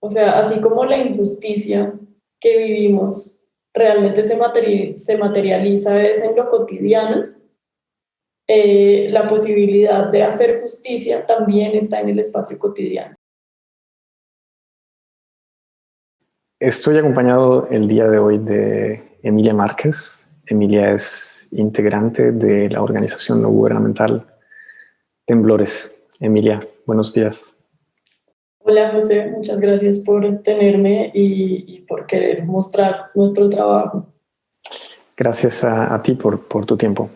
O sea, así como la injusticia que vivimos realmente se materializa es en lo cotidiano, la posibilidad de hacer justicia también está en el espacio cotidiano. Estoy acompañado el día de hoy de Emilia Márquez. Emilia es integrante de la organización no gubernamental Temblores. Emilia, buenos días. Hola José, muchas gracias por tenerme y por querer mostrar nuestro trabajo. Gracias a ti por tu tiempo.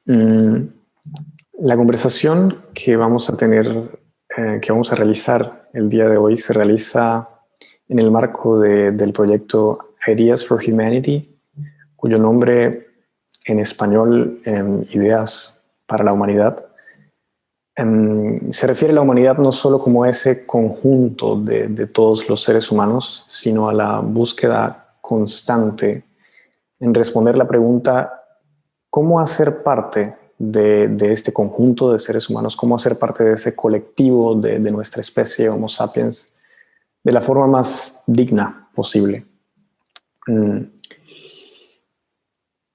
La conversación que vamos a tener, que vamos a realizar el día de hoy, se realiza en el marco del proyecto Ideas for Humanity, cuyo nombre en español, Ideas para la Humanidad, se refiere a la humanidad no solo como ese conjunto de todos los seres humanos, sino a la búsqueda constante en responder la pregunta: ¿cómo hacer parte de este conjunto de seres humanos? ¿Cómo hacer parte de ese colectivo de nuestra especie Homo sapiens de la forma más digna posible?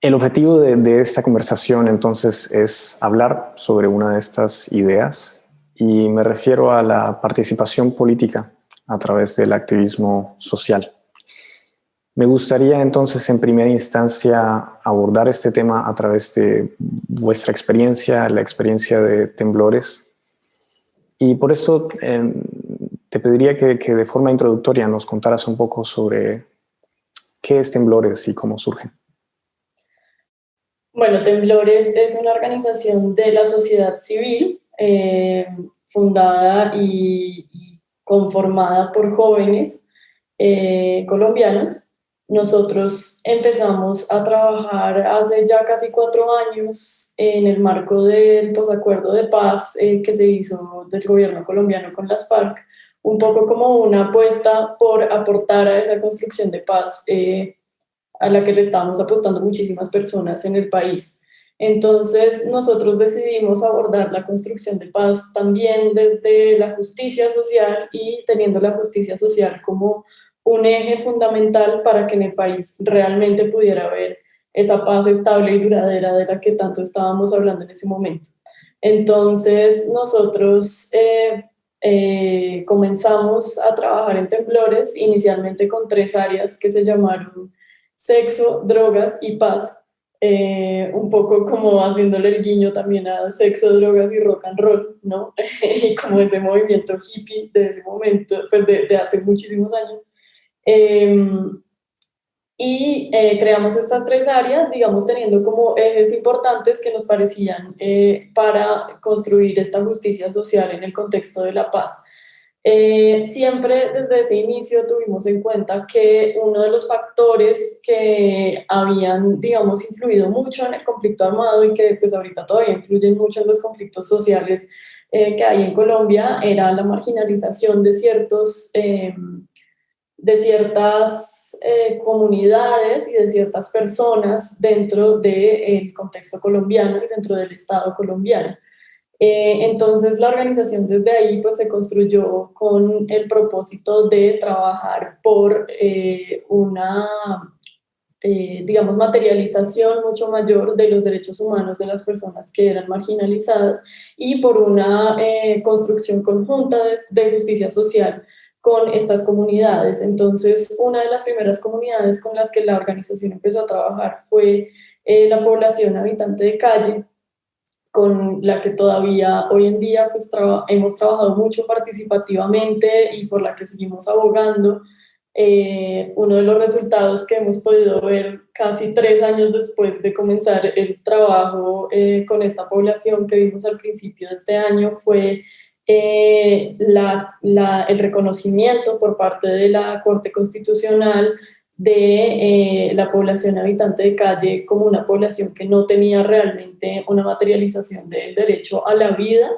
El objetivo de esta conversación entonces es hablar sobre una de estas ideas, y me refiero a la participación política a través del activismo social. Me gustaría entonces en primera instancia abordar este tema a través de vuestra experiencia, la experiencia de Temblores, y por eso te pediría que de forma introductoria nos contaras un poco sobre qué es Temblores y cómo surge. Bueno, Temblores es una organización de la sociedad civil fundada y conformada por jóvenes colombianos. Nosotros empezamos a trabajar hace ya casi 4 años en el marco del posacuerdo de paz que se hizo del gobierno colombiano con las FARC, un poco como una apuesta por aportar a esa construcción de paz a la que le estamos apostando muchísimas personas en el país. Entonces, nosotros decidimos abordar la construcción de paz también desde la justicia social y teniendo la justicia social como un eje fundamental para que en el país realmente pudiera haber esa paz estable y duradera de la que tanto estábamos hablando en ese momento. Entonces, nosotros comenzamos a trabajar en Temblores, inicialmente con 3 áreas que se llamaron sexo, drogas y paz, un poco como haciéndole el guiño también a sexo, drogas y rock and roll, ¿no? Y como ese movimiento hippie de ese momento, pues de hace muchísimos años. Creamos estas 3 áreas, digamos, teniendo como ejes importantes que nos parecían para construir esta justicia social en el contexto de la paz. Siempre desde ese inicio tuvimos en cuenta que uno de los factores que habían, digamos, influido mucho en el conflicto armado y que pues ahorita todavía influyen mucho en los conflictos sociales que hay en Colombia era la marginalización de ciertas comunidades y de ciertas personas dentro del contexto colombiano y dentro del Estado colombiano. Entonces la organización desde ahí pues se construyó con el propósito de trabajar por una, digamos, materialización mucho mayor de los derechos humanos de las personas que eran marginalizadas y por una construcción conjunta de justicia social con estas comunidades. Entonces, una de las primeras comunidades con las que la organización empezó a trabajar fue la población habitante de calle, con la que todavía hoy en día pues, hemos trabajado mucho participativamente y por la que seguimos abogando. Uno de los resultados que hemos podido ver casi 3 años después de comenzar el trabajo con esta población que vimos al principio de este año fue el reconocimiento por parte de la Corte Constitucional de la población habitante de calle como una población que no tenía realmente una materialización del derecho a la vida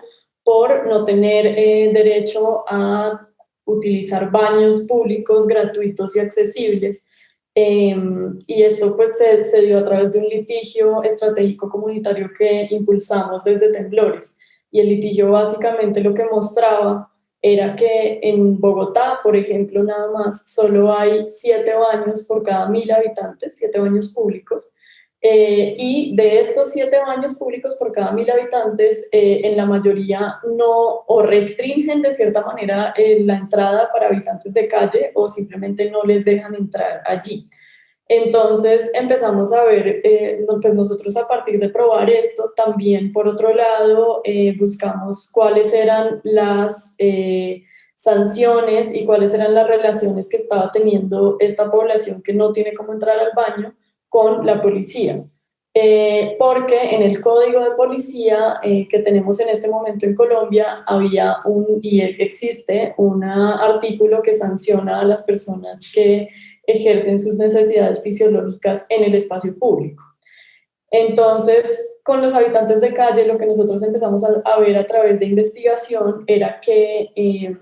por no tener derecho a utilizar baños públicos gratuitos y accesibles. Y esto pues se dio a través de un litigio estratégico comunitario que impulsamos desde Temblores. Y el litigio básicamente lo que mostraba era que en Bogotá, por ejemplo, nada más, solo hay 7 baños por cada 1.000 habitantes, 7 baños públicos, y de estos 7 baños públicos por cada 1.000 habitantes, en la mayoría no o restringen de cierta manera la entrada para habitantes de calle o simplemente no les dejan entrar allí. Entonces empezamos a ver, pues nosotros a partir de probar esto, también por otro lado buscamos cuáles eran las sanciones y cuáles eran las relaciones que estaba teniendo esta población que no tiene cómo entrar al baño con la policía. Porque en el código de policía que tenemos en este momento en Colombia había y existe un artículo que sanciona a las personas que ejercen sus necesidades fisiológicas en el espacio público. Entonces, con los habitantes de calle, lo que nosotros empezamos a ver a través de investigación era que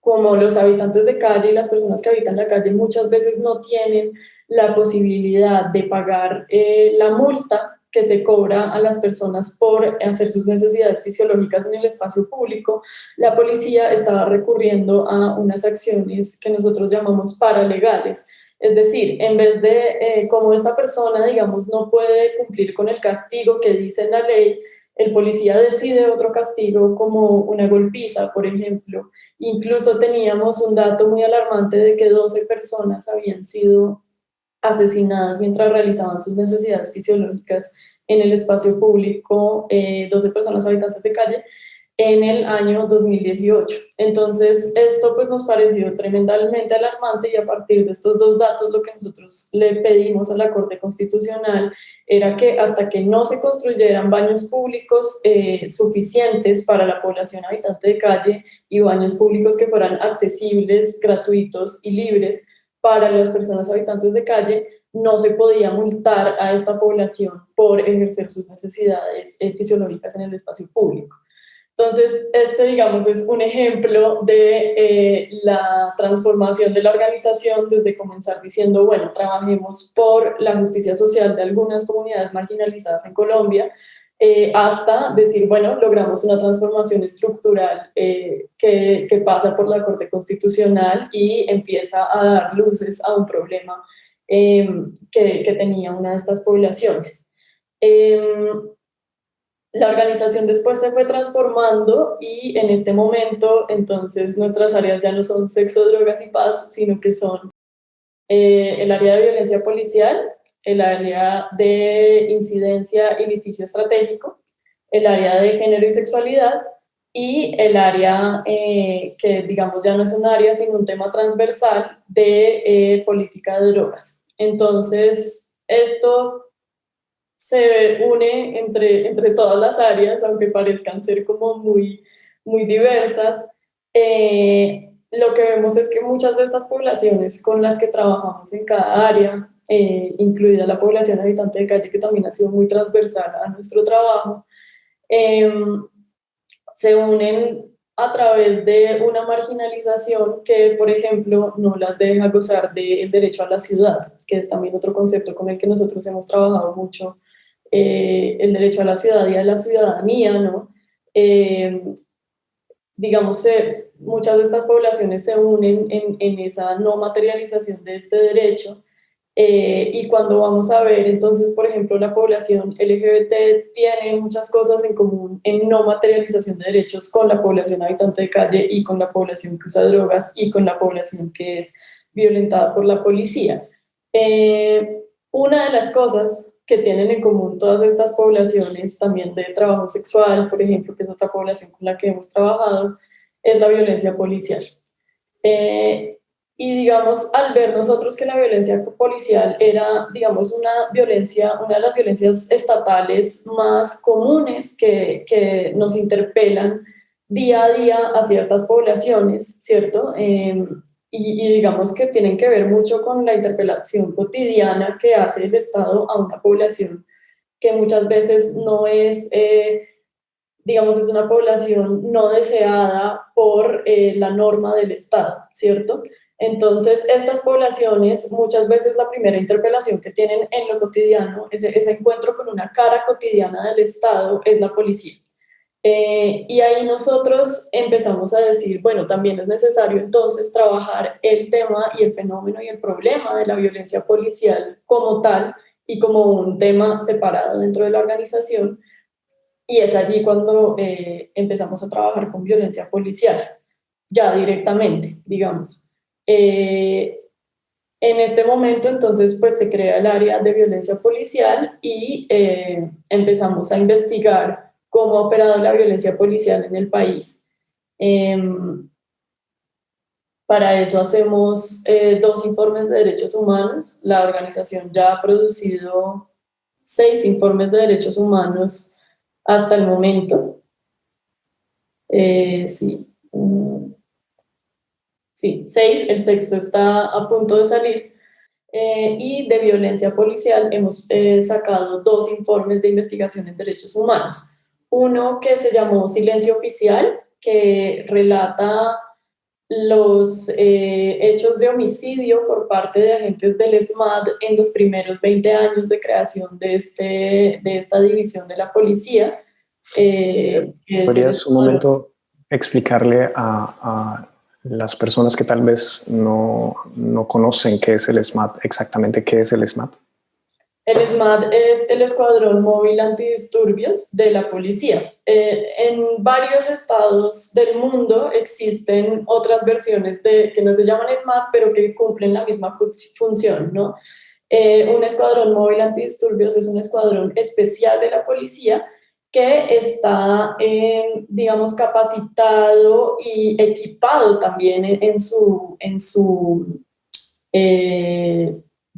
como los habitantes de calle y las personas que habitan la calle muchas veces no tienen la posibilidad de pagar la multa que se cobra a las personas por hacer sus necesidades fisiológicas en el espacio público, la policía estaba recurriendo a unas acciones que nosotros llamamos paralegales. Es decir, en vez de, como esta persona, digamos, no puede cumplir con el castigo que dice la ley, el policía decide otro castigo como una golpiza, por ejemplo. Incluso teníamos un dato muy alarmante de que 12 personas habían sido asesinadas mientras realizaban sus necesidades fisiológicas en el espacio público, 12 personas habitantes de calle, en el año 2018. Entonces, esto pues nos pareció tremendamente alarmante y a partir de estos dos datos lo que nosotros le pedimos a la Corte Constitucional era que hasta que no se construyeran baños públicos suficientes para la población habitante de calle y baños públicos que fueran accesibles, gratuitos y libres para las personas habitantes de calle, no se podía multar a esta población por ejercer sus necesidades fisiológicas en el espacio público. Entonces, este, digamos, es un ejemplo de la transformación de la organización desde comenzar diciendo, bueno, trabajemos por la justicia social de algunas comunidades marginalizadas en Colombia, hasta decir, bueno, logramos una transformación estructural que pasa por la Corte Constitucional y empieza a dar luces a un problema que tenía una de estas poblaciones. La organización después se fue transformando y en este momento entonces nuestras áreas ya no son sexo, drogas y paz, sino que son el área de violencia policial, el área de incidencia y litigio estratégico, el área de género y sexualidad y el área que digamos ya no es un área sino un tema transversal de política de drogas. Entonces esto se une entre todas las áreas, aunque parezcan ser como muy diversas. Lo que vemos es que muchas de estas poblaciones con las que trabajamos en cada área, incluida la población habitante de calle, que también ha sido muy transversal a nuestro trabajo, eh, se unen a través de una marginalización que, por ejemplo, no las deja gozar del derecho a la ciudad, que es también otro concepto con el que nosotros hemos trabajado mucho, el derecho a la ciudad y a la ciudadanía, ¿no? Digamos, muchas de estas poblaciones se unen en esa no materialización de este derecho. Y cuando vamos a ver, entonces, por ejemplo, la población LGBT tiene muchas cosas en común en no materialización de derechos con la población habitante de calle y con la población que usa drogas y con la población que es violentada por la policía. Una de las cosas que tienen en común todas estas poblaciones, también de trabajo sexual, por ejemplo, que es otra población con la que hemos trabajado, es la violencia policial. Y digamos, al ver nosotros que la violencia policial era, digamos, una de las violencias estatales más comunes que nos interpelan día a día a ciertas poblaciones, ¿cierto? Y digamos que tienen que ver mucho con la interpelación cotidiana que hace el Estado a una población que muchas veces no es, digamos, es una población no deseada por la norma del Estado, ¿cierto? Entonces, estas poblaciones, muchas veces la primera interpelación que tienen en lo cotidiano, ese encuentro con una cara cotidiana del Estado, es la policía. Y ahí nosotros empezamos a decir, bueno, también es necesario entonces trabajar el tema y el fenómeno y el problema de la violencia policial como tal y como un tema separado dentro de la organización. Y es allí cuando empezamos a trabajar con violencia policial, ya directamente, digamos. En este momento, entonces, pues se crea el área de violencia policial y empezamos a investigar cómo ha operado la violencia policial en el país. Para eso hacemos 2 informes de derechos humanos. La organización ya ha producido 6 informes de derechos humanos hasta el momento. Sí, sí, 6, el sexto está a punto de salir. Y de violencia policial hemos sacado 2 informes de investigación en derechos humanos. Uno que se llamó Silencio Oficial, que relata los hechos de homicidio por parte de agentes del ESMAD en los primeros 20 años de creación de esta división de la policía. ¿Podrías un momento explicarle a las personas que tal vez no conocen qué es el SMAT, exactamente qué es el SMAT? El SMAT es el Escuadrón Móvil Antidisturbios de la policía. En varios estados del mundo existen otras versiones que no se llaman SMAT, pero que cumplen la misma función, ¿no? Un escuadrón móvil antidisturbios es un escuadrón especial de la policía que está, digamos, capacitado y equipado también en su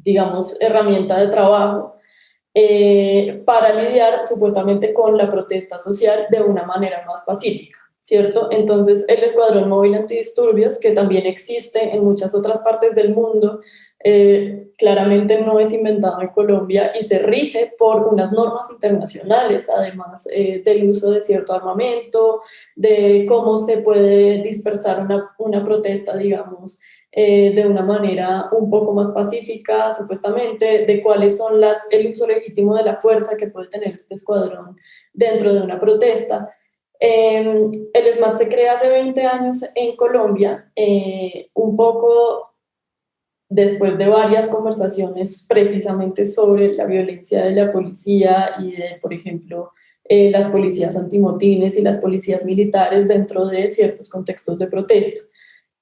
digamos, herramienta de trabajo para lidiar supuestamente con la protesta social de una manera más pacífica, ¿cierto? Entonces, el Escuadrón Móvil Antidisturbios, que también existe en muchas otras partes del mundo, claramente no es inventado en Colombia y se rige por unas normas internacionales, además del uso de cierto armamento, de cómo se puede dispersar una protesta, digamos, de una manera un poco más pacífica, supuestamente, de cuáles son el uso legítimo de la fuerza que puede tener este escuadrón dentro de una protesta. El SMAT se crea hace 20 años en Colombia, un poco después de varias conversaciones precisamente sobre la violencia de la policía y de, por ejemplo, las policías antimotines y las policías militares dentro de ciertos contextos de protesta.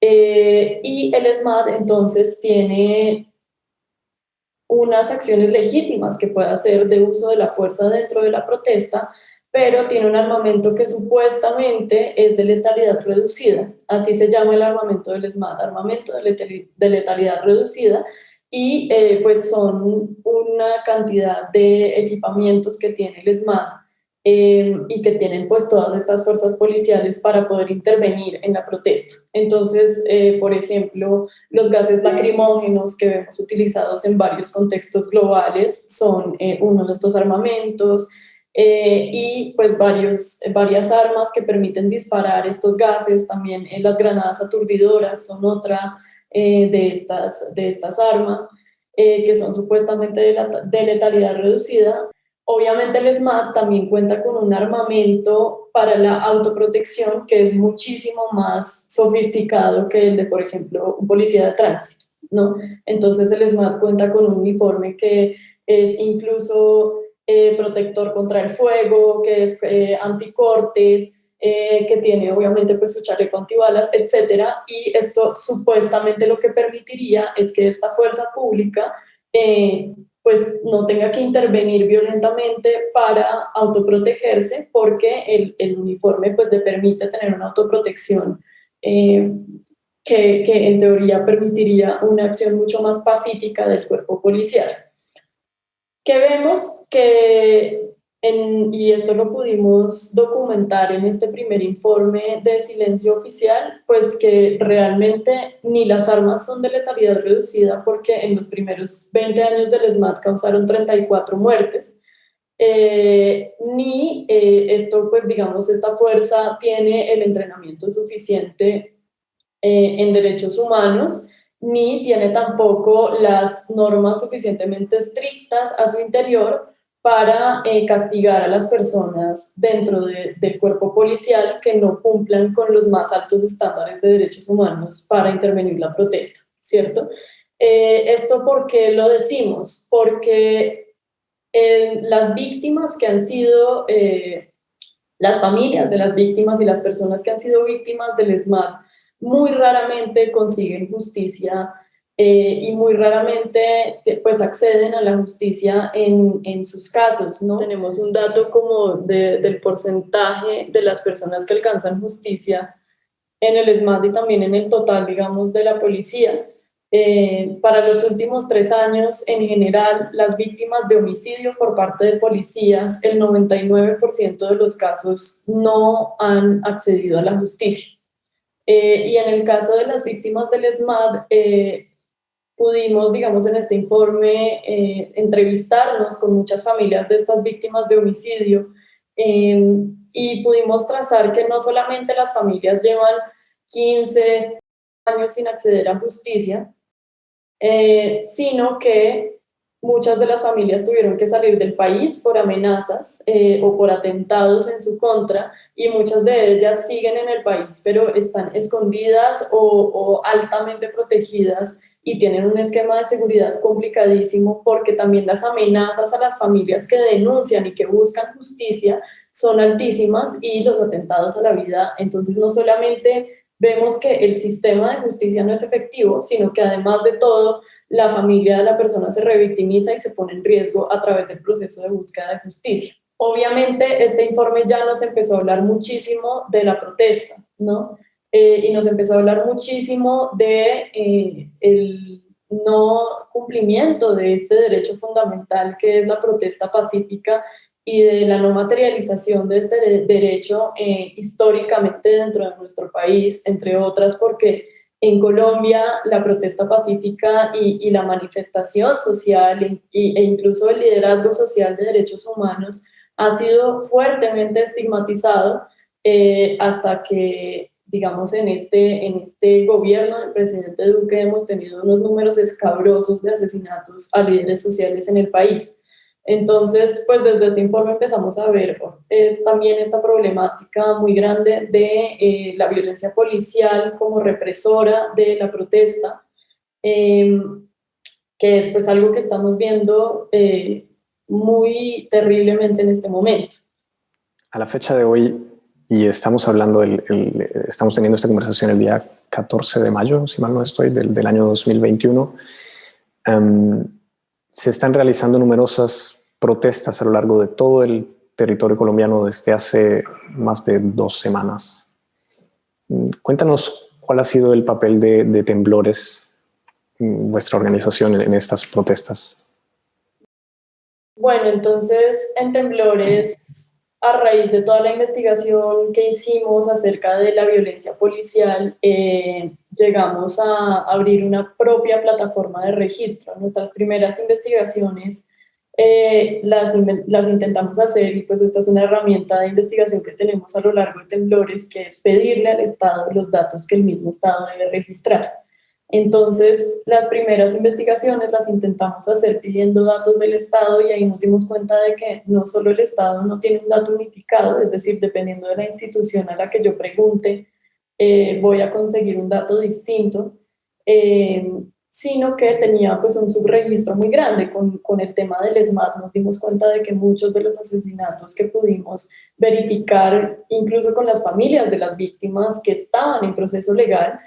Y el SMAT entonces tiene unas acciones legítimas que puede hacer de uso de la fuerza dentro de la protesta, pero tiene un armamento que supuestamente es de letalidad reducida. Así se llama el armamento del SMAT, armamento de letalidad reducida, y pues son una cantidad de equipamientos que tiene el SMAT y que tienen pues todas estas fuerzas policiales para poder intervenir en la protesta. Entonces, por ejemplo, los gases lacrimógenos que vemos utilizados en varios contextos globales son uno de estos armamentos y pues varias armas que permiten disparar estos gases, también las granadas aturdidoras son otra de estas armas que son supuestamente de letalidad reducida. Obviamente el SMAT también cuenta con un armamento para la autoprotección que es muchísimo más sofisticado que el de, por ejemplo, un policía de tránsito, ¿no? Entonces el SMAT cuenta con un uniforme que es incluso protector contra el fuego, que es anticortes, que tiene obviamente pues su chaleco antibalas, etcétera, y esto supuestamente lo que permitiría es que esta fuerza pública pues no tenga que intervenir violentamente para autoprotegerse porque el uniforme pues le permite tener una autoprotección eh, que en teoría permitiría una acción mucho más pacífica del cuerpo policial. Que vemos que, y esto lo pudimos documentar en este primer informe de silencio oficial, pues que realmente ni las armas son de letalidad reducida porque en los primeros 20 años del SMAT causaron 34 muertes, ni esto, pues digamos, esta fuerza tiene el entrenamiento suficiente en derechos humanos, ni tiene tampoco las normas suficientemente estrictas a su interior para castigar a las personas dentro del cuerpo policial que no cumplan con los más altos estándares de derechos humanos para intervenir la protesta, ¿cierto? ¿Esto por qué lo decimos? Porque las víctimas que han sido, las familias de las víctimas y las personas que han sido víctimas del ESMAD muy raramente consiguen justicia y muy raramente pues acceden a la justicia en sus casos, ¿no? Tenemos un dato como del porcentaje de las personas que alcanzan justicia en el ESMAD y también en el total, digamos, de la policía. Para los últimos 3 años, en general, las víctimas de homicidio por parte de policías, el 99% de los casos no han accedido a la justicia. Y en el caso de las víctimas del ESMAD, pudimos, digamos, en este informe entrevistarnos con muchas familias de estas víctimas de homicidio y pudimos trazar que no solamente las familias llevan 15 años sin acceder a justicia, sino que muchas de las familias tuvieron que salir del país por amenazas o por atentados en su contra y muchas de ellas siguen en el país, pero están escondidas o altamente protegidas y tienen un esquema de seguridad complicadísimo porque también las amenazas a las familias que denuncian y que buscan justicia son altísimas y los atentados a la vida. Entonces no solamente vemos que el sistema de justicia no es efectivo, sino que además de todo, la familia de la persona se revictimiza y se pone en riesgo a través del proceso de búsqueda de justicia. Obviamente, este informe ya nos empezó a hablar muchísimo de la protesta, ¿no? Y nos empezó a hablar muchísimo de el no cumplimiento de este derecho fundamental que es la protesta pacífica y de la no materialización de este derecho históricamente dentro de nuestro país, entre otras porque en Colombia la protesta pacífica y la manifestación social e incluso el liderazgo social de derechos humanos ha sido fuertemente estigmatizado hasta que, digamos, en este gobierno del presidente Duque hemos tenido unos números escabrosos de asesinatos a líderes sociales en el país. Entonces, pues desde este informe empezamos a ver también esta problemática muy grande de la violencia policial como represora de la protesta, que es pues algo que estamos viendo muy terriblemente en este momento. A la fecha de hoy, y estamos hablando, estamos teniendo esta conversación el día 14 de mayo, si mal no estoy, del año 2021, se están realizando numerosas protestas a lo largo de todo el territorio colombiano desde hace más de 2 semanas. Cuéntanos cuál ha sido el papel de Temblores, vuestra organización, en estas protestas. Bueno, entonces en Temblores, a raíz de toda la investigación que hicimos acerca de la violencia policial, llegamos a abrir una propia plataforma de registro. Nuestras primeras investigaciones las intentamos hacer y pues esta es una herramienta de investigación que tenemos a lo largo de Temblores, que es pedirle al Estado los datos que el mismo Estado debe registrar. Entonces, las primeras investigaciones las intentamos hacer pidiendo datos del Estado y ahí nos dimos cuenta de que no solo el Estado no tiene un dato unificado, es decir, dependiendo de la institución a la que yo pregunte, voy a conseguir un dato distinto, sino que tenía pues un subregistro muy grande con el tema del ESMAD. Nos dimos cuenta de que muchos de los asesinatos que pudimos verificar, incluso con las familias de las víctimas que estaban en proceso legal,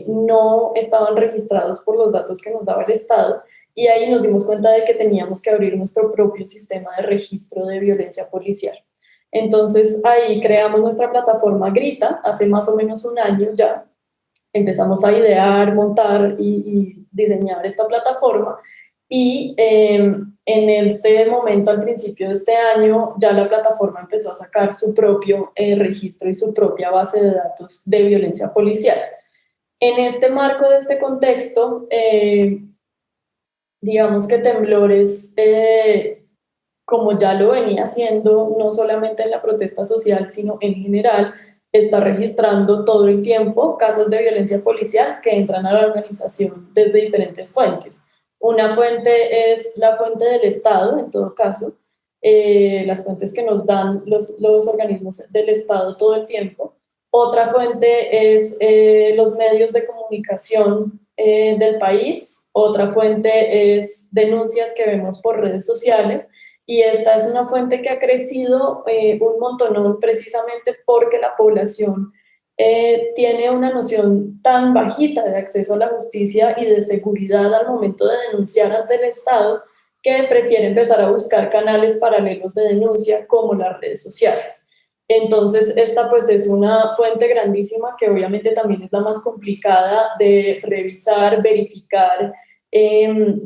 no estaban registrados por los datos que nos daba el Estado, y ahí nos dimos cuenta de que teníamos que abrir nuestro propio sistema de registro de violencia policial. Entonces ahí creamos nuestra plataforma Grita, hace más o menos un año ya. Empezamos a idear, montar y diseñar esta plataforma y en este momento, al principio de este año, ya la plataforma empezó a sacar su propio registro y su propia base de datos de violencia policial. En este marco de este contexto, digamos que Temblores, como ya lo venía haciendo, no solamente en la protesta social, sino en general, está registrando todo el tiempo casos de violencia policial que entran a la organización desde diferentes fuentes. Una fuente es la fuente del Estado, en todo caso, las fuentes que nos dan los organismos del Estado todo el tiempo. Otra fuente es los medios de comunicación del país. Otra fuente es denuncias que vemos por redes sociales. Y esta es una fuente que ha crecido un montonón precisamente porque la población tiene una noción tan bajita de acceso a la justicia y de seguridad al momento de denunciar ante el Estado que prefiere empezar a buscar canales paralelos de denuncia como las redes sociales. Entonces, esta pues es una fuente grandísima que obviamente también es la más complicada de revisar, verificar,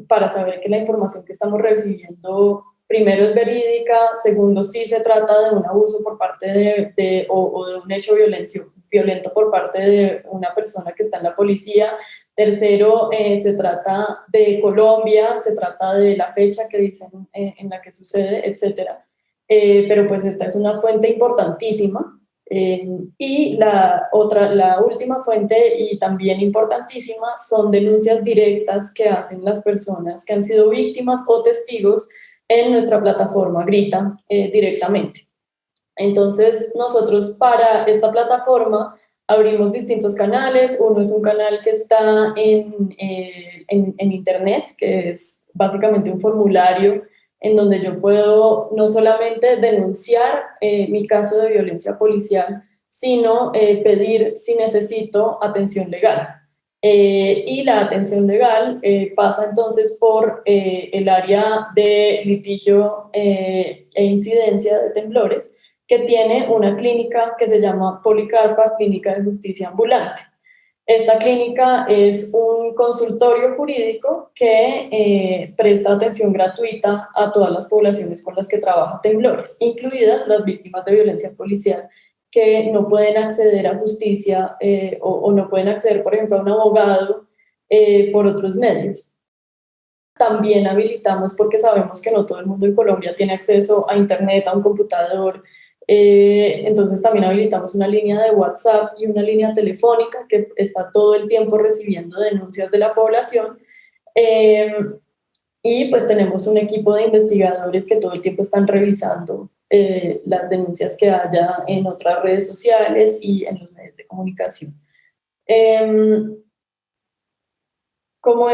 para saber que la información que estamos recibiendo, primero, es verídica, segundo, sí se trata de un abuso por parte o de un hecho violento por parte de una persona que está en la policía. Tercero, se trata de Colombia, se trata de la fecha que dicen en la que sucede, etcétera. Pero pues esta es una fuente importantísima. Y la última fuente y también importantísima son denuncias directas que hacen las personas que han sido víctimas o testigos en nuestra plataforma Grita directamente. Entonces, nosotros para esta plataforma abrimos distintos canales. Uno es un canal que está en internet, que es básicamente un formulario en donde yo puedo no solamente denunciar mi caso de violencia policial, sino pedir si necesito atención legal. Y la atención legal pasa entonces por el área de litigio e incidencia de temblores, que tiene una clínica que se llama Policarpa Clínica de Justicia Ambulante. Esta clínica es un consultorio jurídico que presta atención gratuita a todas las poblaciones con las que trabaja temblores, incluidas las víctimas de violencia policial que no pueden acceder a justicia o no pueden acceder, por ejemplo, a un abogado por otros medios. También habilitamos, porque sabemos que no todo el mundo en Colombia tiene acceso a internet, a un computador, entonces también habilitamos una línea de WhatsApp y una línea telefónica que está todo el tiempo recibiendo denuncias de la población. Y pues tenemos un equipo de investigadores que todo el tiempo están revisando las denuncias que haya en otras redes sociales y en los medios de comunicación. Como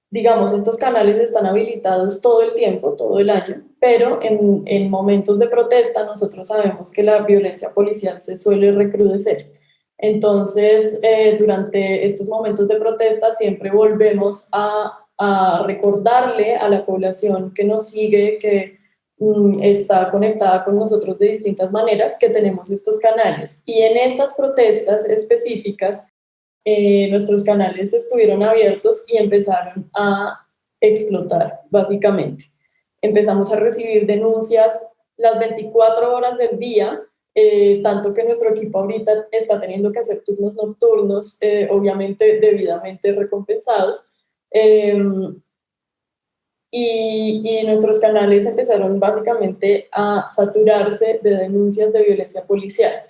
digamos, estos canales están habilitados todo el tiempo, todo el año, pero en momentos de protesta nosotros sabemos que la violencia policial se suele recrudecer. Entonces, durante estos momentos de protesta siempre volvemos a recordarle a la población que nos sigue, que está conectada con nosotros de distintas maneras, que tenemos estos canales. Y en estas protestas específicas, nuestros canales estuvieron abiertos y empezaron a explotar, básicamente. Empezamos a recibir denuncias las 24 horas del día, tanto que nuestro equipo ahorita está teniendo que hacer turnos nocturnos, obviamente debidamente recompensados, y nuestros canales empezaron básicamente a saturarse de denuncias de violencia policial.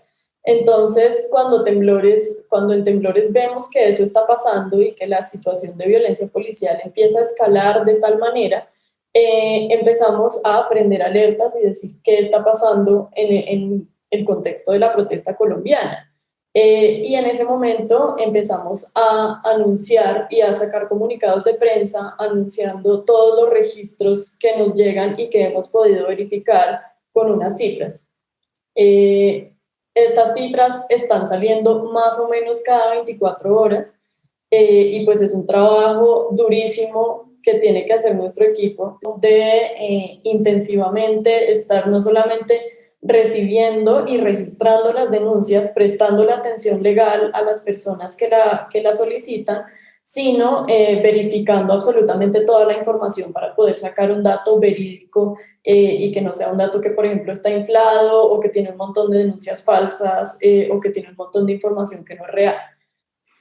Entonces, cuando en Temblores vemos que eso está pasando y que la situación de violencia policial empieza a escalar de tal manera, empezamos a prender alertas y decir qué está pasando en el contexto de la protesta colombiana. Y en ese momento empezamos a anunciar y a sacar comunicados de prensa anunciando todos los registros que nos llegan y que hemos podido verificar con unas cifras. Estas cifras están saliendo más o menos cada 24 horas y pues es un trabajo durísimo que tiene que hacer nuestro equipo de intensivamente estar no solamente recibiendo y registrando las denuncias, prestando la atención legal a las personas que la solicitan, sino verificando absolutamente toda la información para poder sacar un dato verídico y que no sea un dato que, por ejemplo, está inflado o que tiene un montón de denuncias falsas o que tiene un montón de información que no es real.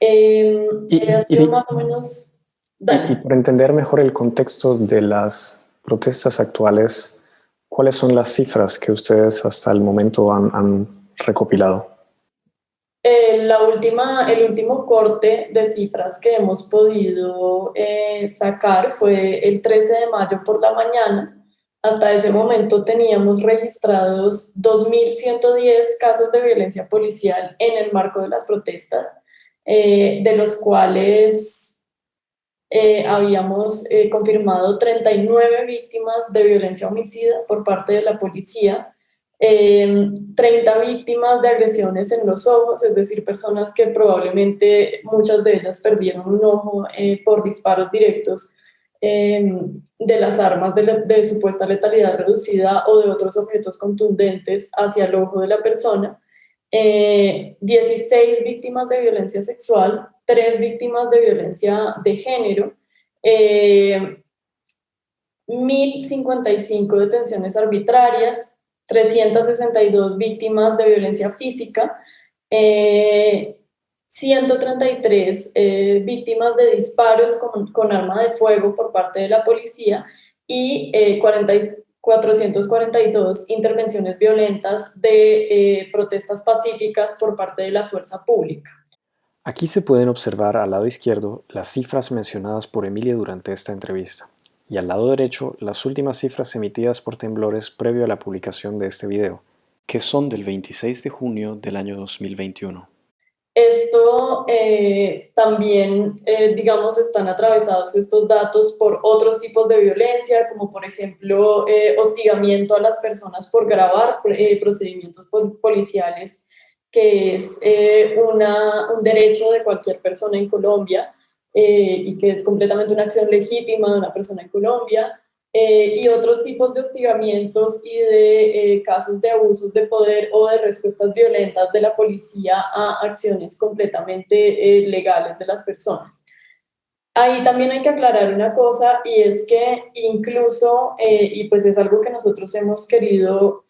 Ha sido más o menos... Y por entender mejor el contexto de las protestas actuales, ¿cuáles son las cifras que ustedes hasta el momento han recopilado? El último corte de cifras que hemos podido sacar fue el 13 de mayo por la mañana. Hasta ese momento teníamos registrados 2.110 casos de violencia policial en el marco de las protestas, de los cuales habíamos confirmado 39 víctimas de violencia homicida por parte de la policía, 30 víctimas de agresiones en los ojos, es decir, personas que probablemente muchas de ellas perdieron un ojo por disparos directos de las armas de supuesta letalidad reducida o de otros objetos contundentes hacia el ojo de la persona. 16 víctimas de violencia sexual, 3 víctimas de violencia de género, 1.055 detenciones arbitrarias, 362 víctimas de violencia física, 133 víctimas de disparos con arma de fuego por parte de la policía y 442 intervenciones violentas de protestas pacíficas por parte de la fuerza pública. Aquí se pueden observar al lado izquierdo las cifras mencionadas por Emilia durante esta entrevista, y al lado derecho las últimas cifras emitidas por temblores previo a la publicación de este video, que son del 26 de junio del año 2021. Esto también, digamos, están atravesados estos datos por otros tipos de violencia, como por ejemplo hostigamiento a las personas por grabar procedimientos policiales, que es un derecho de cualquier persona en Colombia y que es completamente una acción legítima de una persona en Colombia. Y otros tipos de hostigamientos y de casos de abusos de poder o de respuestas violentas de la policía a acciones completamente legales de las personas. Ahí también hay que aclarar una cosa, y es que incluso, y pues es algo que nosotros hemos querido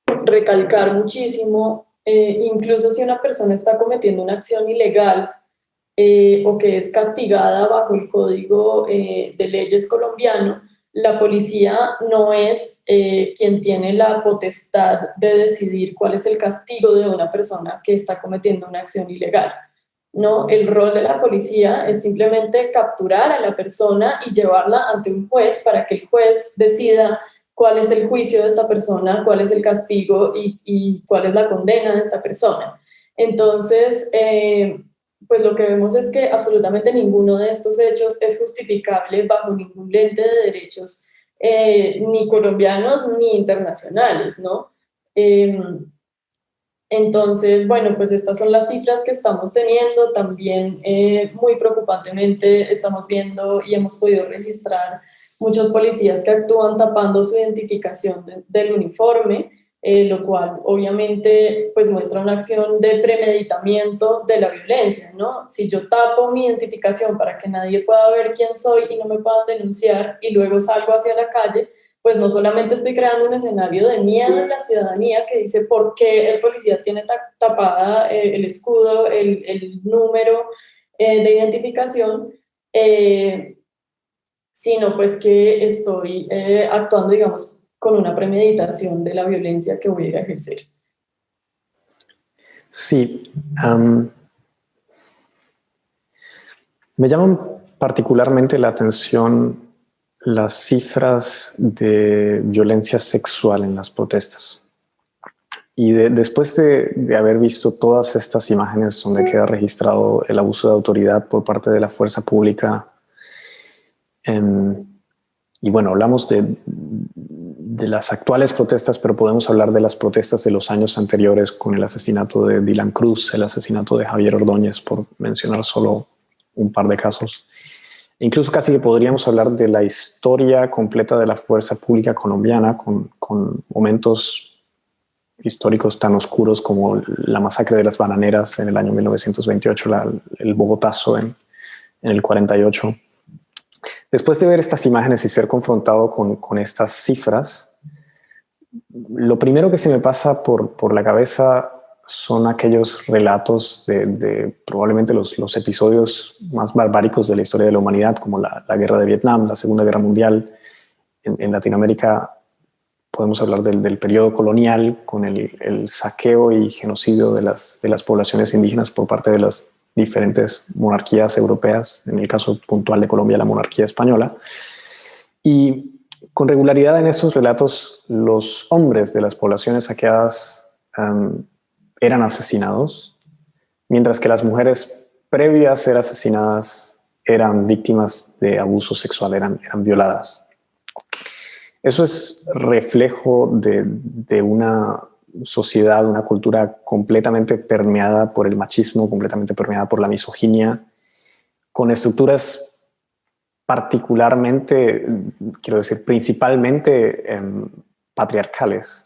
recalcar muchísimo, incluso si una persona está cometiendo una acción ilegal, o que es castigada bajo el Código de Leyes colombiano, la policía no es quien tiene la potestad de decidir cuál es el castigo de una persona que está cometiendo una acción ilegal. ¿No? El rol de la policía es simplemente capturar a la persona y llevarla ante un juez para que el juez decida cuál es el juicio de esta persona, cuál es el castigo y cuál es la condena de esta persona. Entonces, pues lo que vemos es que absolutamente ninguno de estos hechos es justificable bajo ningún lente de derechos, ni colombianos ni internacionales, ¿no? Entonces, bueno, pues estas son las cifras que estamos teniendo. También muy preocupantemente estamos viendo y hemos podido registrar muchos policías que actúan tapando su identificación del uniforme, lo cual obviamente pues muestra una acción de premeditamiento de la violencia, ¿no? Si yo tapo mi identificación para que nadie pueda ver quién soy y no me puedan denunciar y luego salgo hacia la calle, pues no solamente estoy creando un escenario de miedo en la ciudadanía que dice por qué el policía tiene tapada el escudo, el número de identificación, sino pues que estoy actuando, digamos, con una premeditación de la violencia que voy a ir a ejercer. Sí, me llaman particularmente la atención las cifras de violencia sexual en las protestas. Y después de haber visto todas estas imágenes donde queda registrado el abuso de autoridad por parte de la fuerza pública, y bueno, hablamos de las actuales protestas, pero podemos hablar de las protestas de los años anteriores con el asesinato de Dylan Cruz, el asesinato de Javier Ordóñez, por mencionar solo un par de casos. Incluso casi que podríamos hablar de la historia completa de la fuerza pública colombiana con momentos históricos tan oscuros como la masacre de las bananeras en el año 1928, el Bogotazo en el 48. Después de ver estas imágenes y ser confrontado con estas cifras, lo primero que se me pasa por la cabeza son aquellos relatos de probablemente los episodios más barbáricos de la historia de la humanidad, como la guerra de Vietnam, la Segunda Guerra Mundial en Latinoamérica. podemos hablar del periodo colonial con el saqueo y genocidio de las poblaciones indígenas por parte de las diferentes monarquías europeas, en el caso puntual de Colombia, la monarquía española. Y con regularidad en estos relatos, los hombres de las poblaciones saqueadas eran asesinados, mientras que las mujeres, previo a ser asesinadas, eran víctimas de abuso sexual, eran violadas. Eso es reflejo de una sociedad, una cultura completamente permeada por el machismo, completamente permeada por la misoginia, con estructuras particularmente, quiero decir, principalmente patriarcales.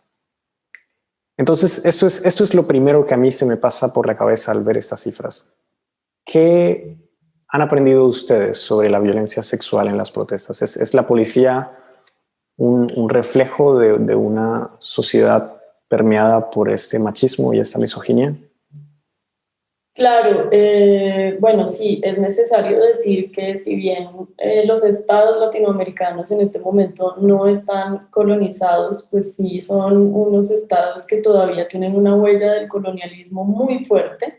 Entonces, esto es lo primero que a mí se me pasa por la cabeza al ver estas cifras. ¿Qué han aprendido ustedes sobre la violencia sexual en las protestas? ¿Es la policía un reflejo de una sociedad permeada por este machismo y esta misoginia? Claro, bueno, sí, es necesario decir que si bien los estados latinoamericanos en este momento no están colonizados, pues sí son unos estados que todavía tienen una huella del colonialismo muy fuerte,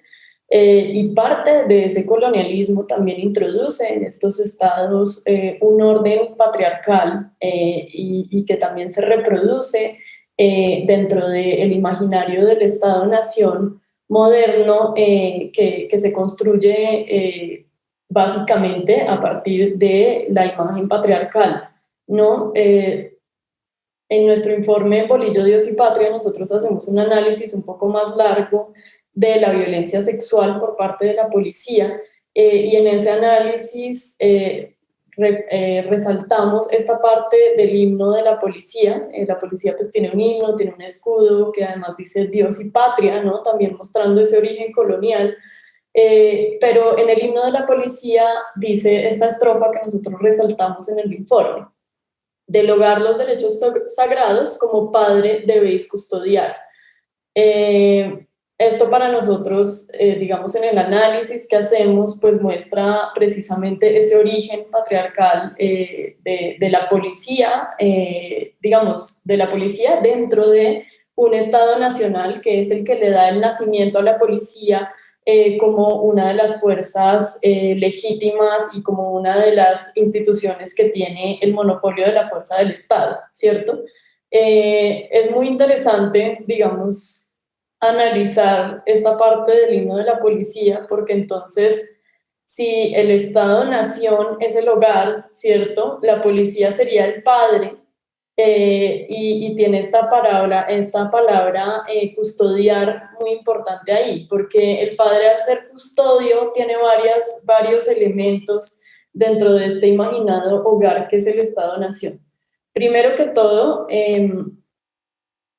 y parte de ese colonialismo también introduce en estos estados un orden patriarcal, y que también se reproduce dentro del imaginario del Estado-Nación moderno, que se construye básicamente a partir de la imagen patriarcal, ¿no? En nuestro informe Bolillo, Dios y Patria, nosotros hacemos un análisis un poco más largo de la violencia sexual por parte de la policía, y en ese análisis resaltamos esta parte del himno de la policía. La policía pues tiene un himno, tiene un escudo que además dice Dios y Patria, ¿no? También mostrando ese origen colonial. Pero en el himno de la policía dice esta estrofa que nosotros resaltamos en el informe: del hogar los derechos sagrados, como padre debéis custodiar. Esto para nosotros, digamos, en el análisis que hacemos, pues muestra precisamente ese origen patriarcal de la policía, digamos, de la policía dentro de un Estado nacional que es el que le da el nacimiento a la policía, como una de las fuerzas legítimas y como una de las instituciones que tiene el monopolio de la fuerza del Estado, ¿cierto? Es muy interesante, digamos, analizar esta parte del himno de la policía, porque entonces, si el Estado-nación es el hogar, ¿cierto? La policía sería el padre, y tiene esta palabra custodiar muy importante ahí, porque el padre, al ser custodio, tiene varios elementos dentro de este imaginado hogar que es el Estado-nación. Primero que todo,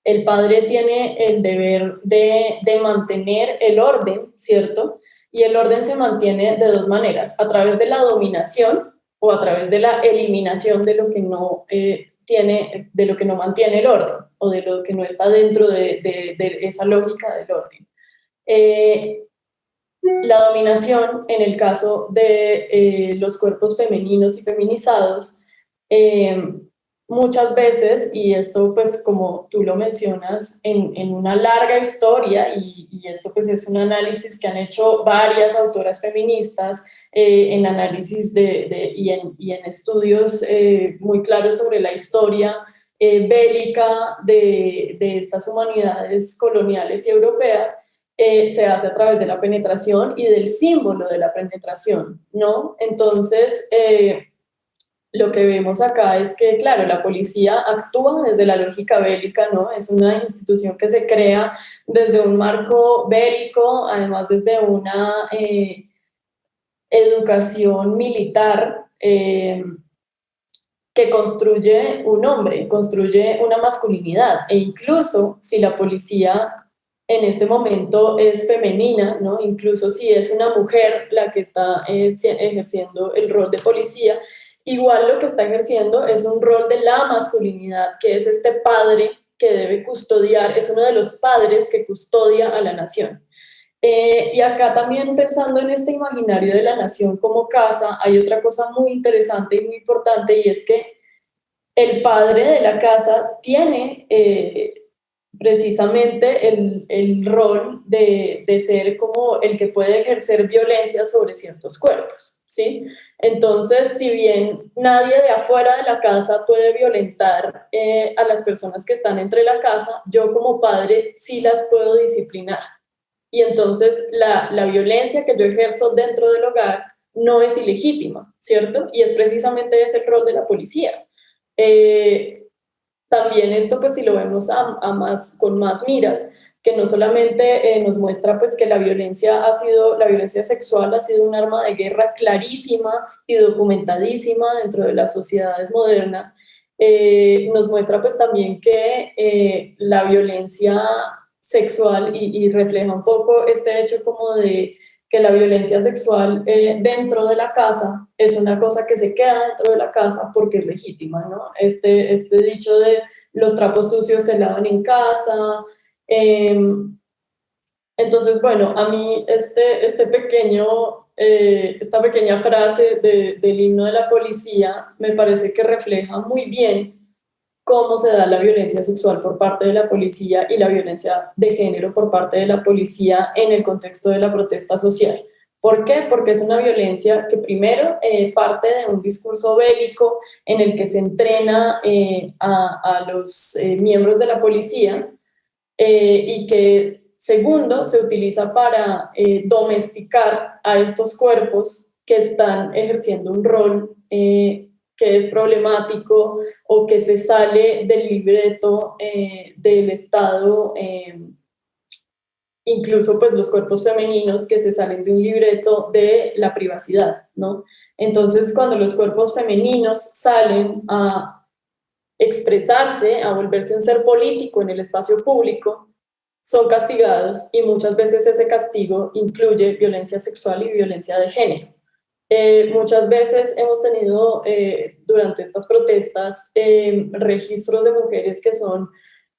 el padre tiene el deber de mantener el orden, ¿cierto? Y el orden se mantiene de dos maneras: a través de la dominación o a través de la eliminación de lo que no de lo que no mantiene el orden, o de lo que no está dentro de esa lógica del orden. Eh, la dominación, en el caso de los cuerpos femeninos y feminizados, eh, muchas veces, y esto pues como tú lo mencionas, en una larga historia, y esto pues es un análisis que han hecho varias autoras feministas, en análisis y en estudios muy claros sobre la historia bélica de estas humanidades coloniales y europeas, se hace a través de la penetración y del símbolo de la penetración, ¿no? Entonces, lo que vemos acá es que, claro, la policía actúa desde la lógica bélica, ¿no? Es una institución que se crea desde un marco bélico, además desde una educación militar, que construye un hombre, construye una masculinidad, e incluso si la policía en este momento es femenina, ¿no? Incluso si es una mujer la que está ejerciendo el rol de policía, igual lo que está ejerciendo es un rol de la masculinidad, que es este padre que debe custodiar, es uno de los padres que custodia a la nación. Y acá también, pensando en este imaginario de la nación como casa, hay otra cosa muy interesante y muy importante, y es que el padre de la casa tiene precisamente el rol de ser como el que puede ejercer violencia sobre ciertos cuerpos, ¿sí? Entonces, si bien nadie de afuera de la casa puede violentar a las personas que están entre la casa, yo como padre sí las puedo disciplinar. Y entonces la violencia que yo ejerzo dentro del hogar no es ilegítima, ¿cierto? Y es precisamente ese el rol de la policía. Eh, También esto, pues si lo vemos con más miras, que no solamente nos muestra pues que la violencia sexual ha sido un arma de guerra clarísima y documentadísima dentro de las sociedades modernas, nos muestra pues también que la violencia sexual y refleja un poco este hecho como de que la violencia sexual dentro de la casa es una cosa que se queda dentro de la casa porque es legítima, ¿no? Este dicho de los trapos sucios se lavan en casa. Eh, entonces, bueno, a mí esta pequeña frase del himno de la policía me parece que refleja muy bien cómo se da la violencia sexual por parte de la policía y la violencia de género por parte de la policía en el contexto de la protesta social. ¿Por qué? Porque es una violencia que primero parte de un discurso bélico en el que se entrena a los miembros de la policía y que segundo se utiliza para domesticar a estos cuerpos que están ejerciendo un rol que es problemático o que se sale del libreto del Estado, incluso pues los cuerpos femeninos que se salen de un libreto de la privacidad, ¿no? Entonces, cuando los cuerpos femeninos salen a expresarse, a volverse un ser político en el espacio público, son castigados y muchas veces ese castigo incluye violencia sexual y violencia de género. Muchas veces hemos tenido durante estas protestas registros de mujeres que son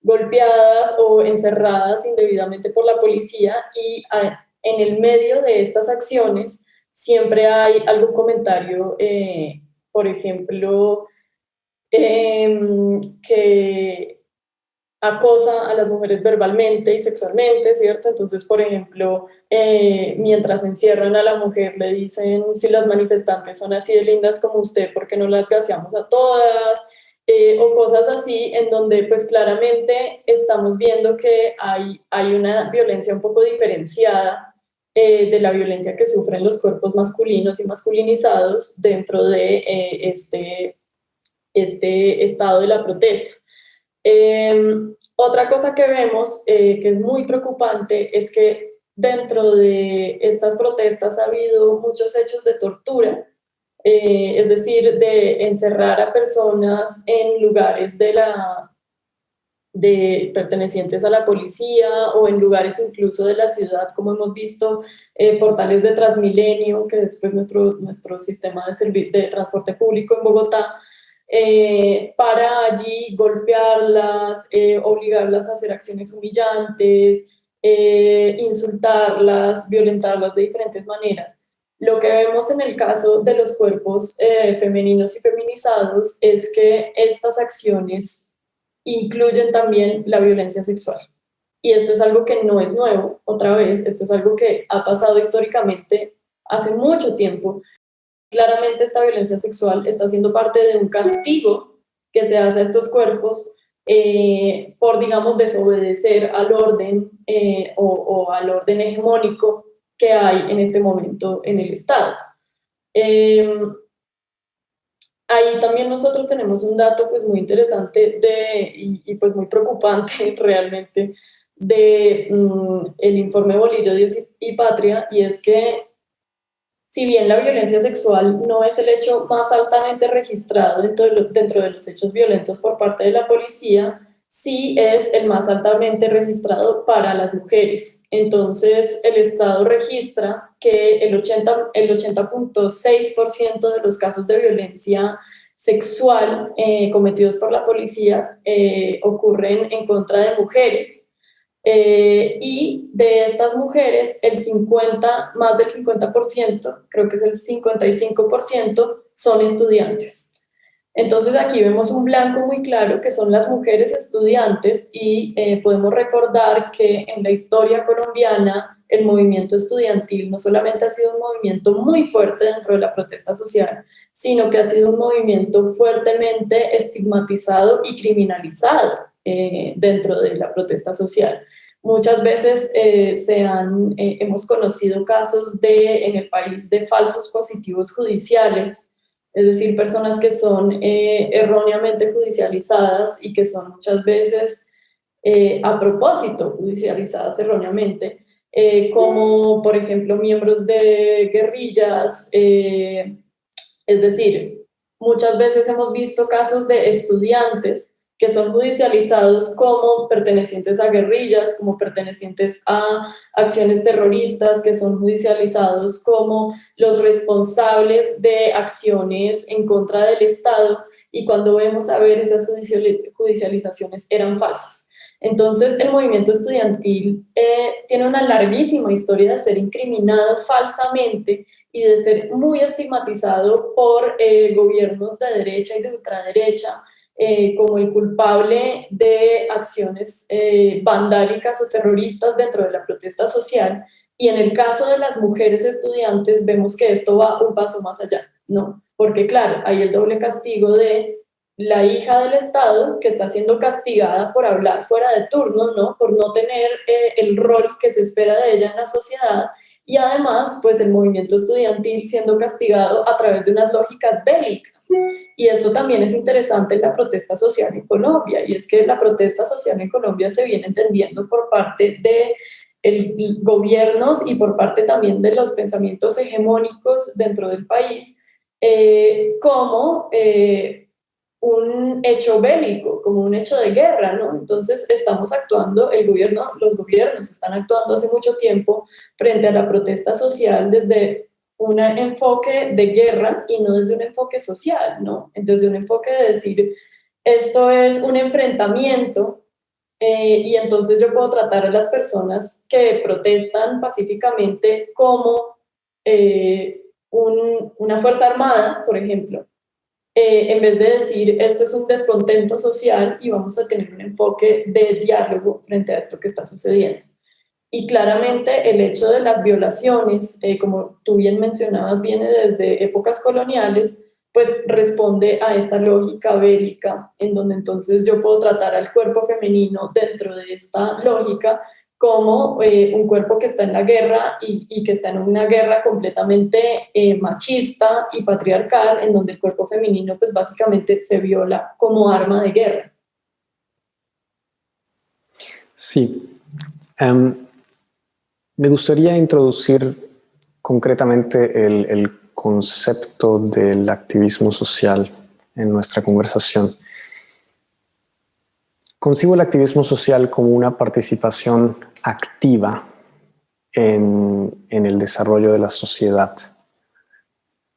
golpeadas o encerradas indebidamente por la policía y en el medio de estas acciones siempre hay algún comentario, por ejemplo, que acosa a las mujeres verbalmente y sexualmente, ¿cierto? Entonces, por ejemplo, mientras encierran a la mujer, le dicen, si las manifestantes son así de lindas como usted, ¿por qué no las gaseamos a todas? O cosas así, en donde pues claramente estamos viendo que hay una violencia un poco diferenciada de la violencia que sufren los cuerpos masculinos y masculinizados dentro de este estado de la protesta. Otra cosa que vemos que es muy preocupante es que dentro de estas protestas ha habido muchos hechos de tortura, es decir, de encerrar a personas en lugares pertenecientes a la policía o en lugares incluso de la ciudad, como hemos visto, portales de Transmilenio, que después nuestro sistema de transporte público en Bogotá, para allí golpearlas, obligarlas a hacer acciones humillantes, insultarlas, violentarlas de diferentes maneras. Lo que vemos en el caso de los cuerpos femeninos y feminizados es que estas acciones incluyen también la violencia sexual. Y esto es algo que no es nuevo, otra vez, esto es algo que ha pasado históricamente hace mucho tiempo. Claramente esta violencia sexual está siendo parte de un castigo que se hace a estos cuerpos por, digamos, desobedecer al orden o al orden hegemónico que hay en este momento en el Estado. Ahí también nosotros tenemos un dato pues muy interesante y pues muy preocupante realmente de el informe Bolillo, Dios y Patria, y es que si bien la violencia sexual no es el hecho más altamente registrado dentro de los hechos violentos por parte de la policía, sí es el más altamente registrado para las mujeres. Entonces, el Estado registra que el 80.6% de los casos de violencia sexual cometidos por la policía ocurren en contra de mujeres. Y de estas mujeres, más del 50%, creo que es el 55%, son estudiantes. Entonces aquí vemos un blanco muy claro que son las mujeres estudiantes y podemos recordar que en la historia colombiana el movimiento estudiantil no solamente ha sido un movimiento muy fuerte dentro de la protesta social, sino que ha sido un movimiento fuertemente estigmatizado y criminalizado dentro de la protesta social. Muchas veces hemos conocido casos en el país de falsos positivos judiciales, es decir, personas que son erróneamente judicializadas y que son muchas veces a propósito judicializadas erróneamente, como por ejemplo miembros de guerrillas, es decir, muchas veces hemos visto casos de estudiantes que son judicializados como pertenecientes a guerrillas, como pertenecientes a acciones terroristas, que son judicializados como los responsables de acciones en contra del Estado, y cuando vemos a ver esas judicializaciones eran falsas. Entonces, el movimiento estudiantil tiene una larguísima historia de ser incriminado falsamente y de ser muy estigmatizado por gobiernos de derecha y de ultraderecha, como el culpable de acciones vandálicas o terroristas dentro de la protesta social. Y en el caso de las mujeres estudiantes vemos que esto va un paso más allá, ¿no? Porque claro, hay el doble castigo de la hija del Estado que está siendo castigada por hablar fuera de turno, ¿no? Por no tener el rol que se espera de ella en la sociedad, y además, pues el movimiento estudiantil siendo castigado a través de unas lógicas bélicas. Y esto también es interesante en la protesta social en Colombia, y es que la protesta social en Colombia se viene entendiendo por parte de gobiernos y por parte también de los pensamientos hegemónicos dentro del país, como un hecho bélico, como un hecho de guerra, ¿no? Entonces estamos actuando, los gobiernos están actuando hace mucho tiempo frente a la protesta social desde un enfoque de guerra y no desde un enfoque social, ¿no? Desde un enfoque de decir, esto es un enfrentamiento, y entonces yo puedo tratar a las personas que protestan pacíficamente como una fuerza armada, por ejemplo, en vez de decir esto es un descontento social y vamos a tener un enfoque de diálogo frente a esto que está sucediendo. Y claramente el hecho de las violaciones, como tú bien mencionabas, viene desde épocas coloniales, pues responde a esta lógica bélica, en donde entonces yo puedo tratar al cuerpo femenino dentro de esta lógica como un cuerpo que está en la guerra y que está en una guerra completamente machista y patriarcal, en donde el cuerpo femenino pues básicamente se viola como arma de guerra. Sí. Me gustaría introducir concretamente el concepto del activismo social en nuestra conversación. Concibo el activismo social como una participación activa en el desarrollo de la sociedad.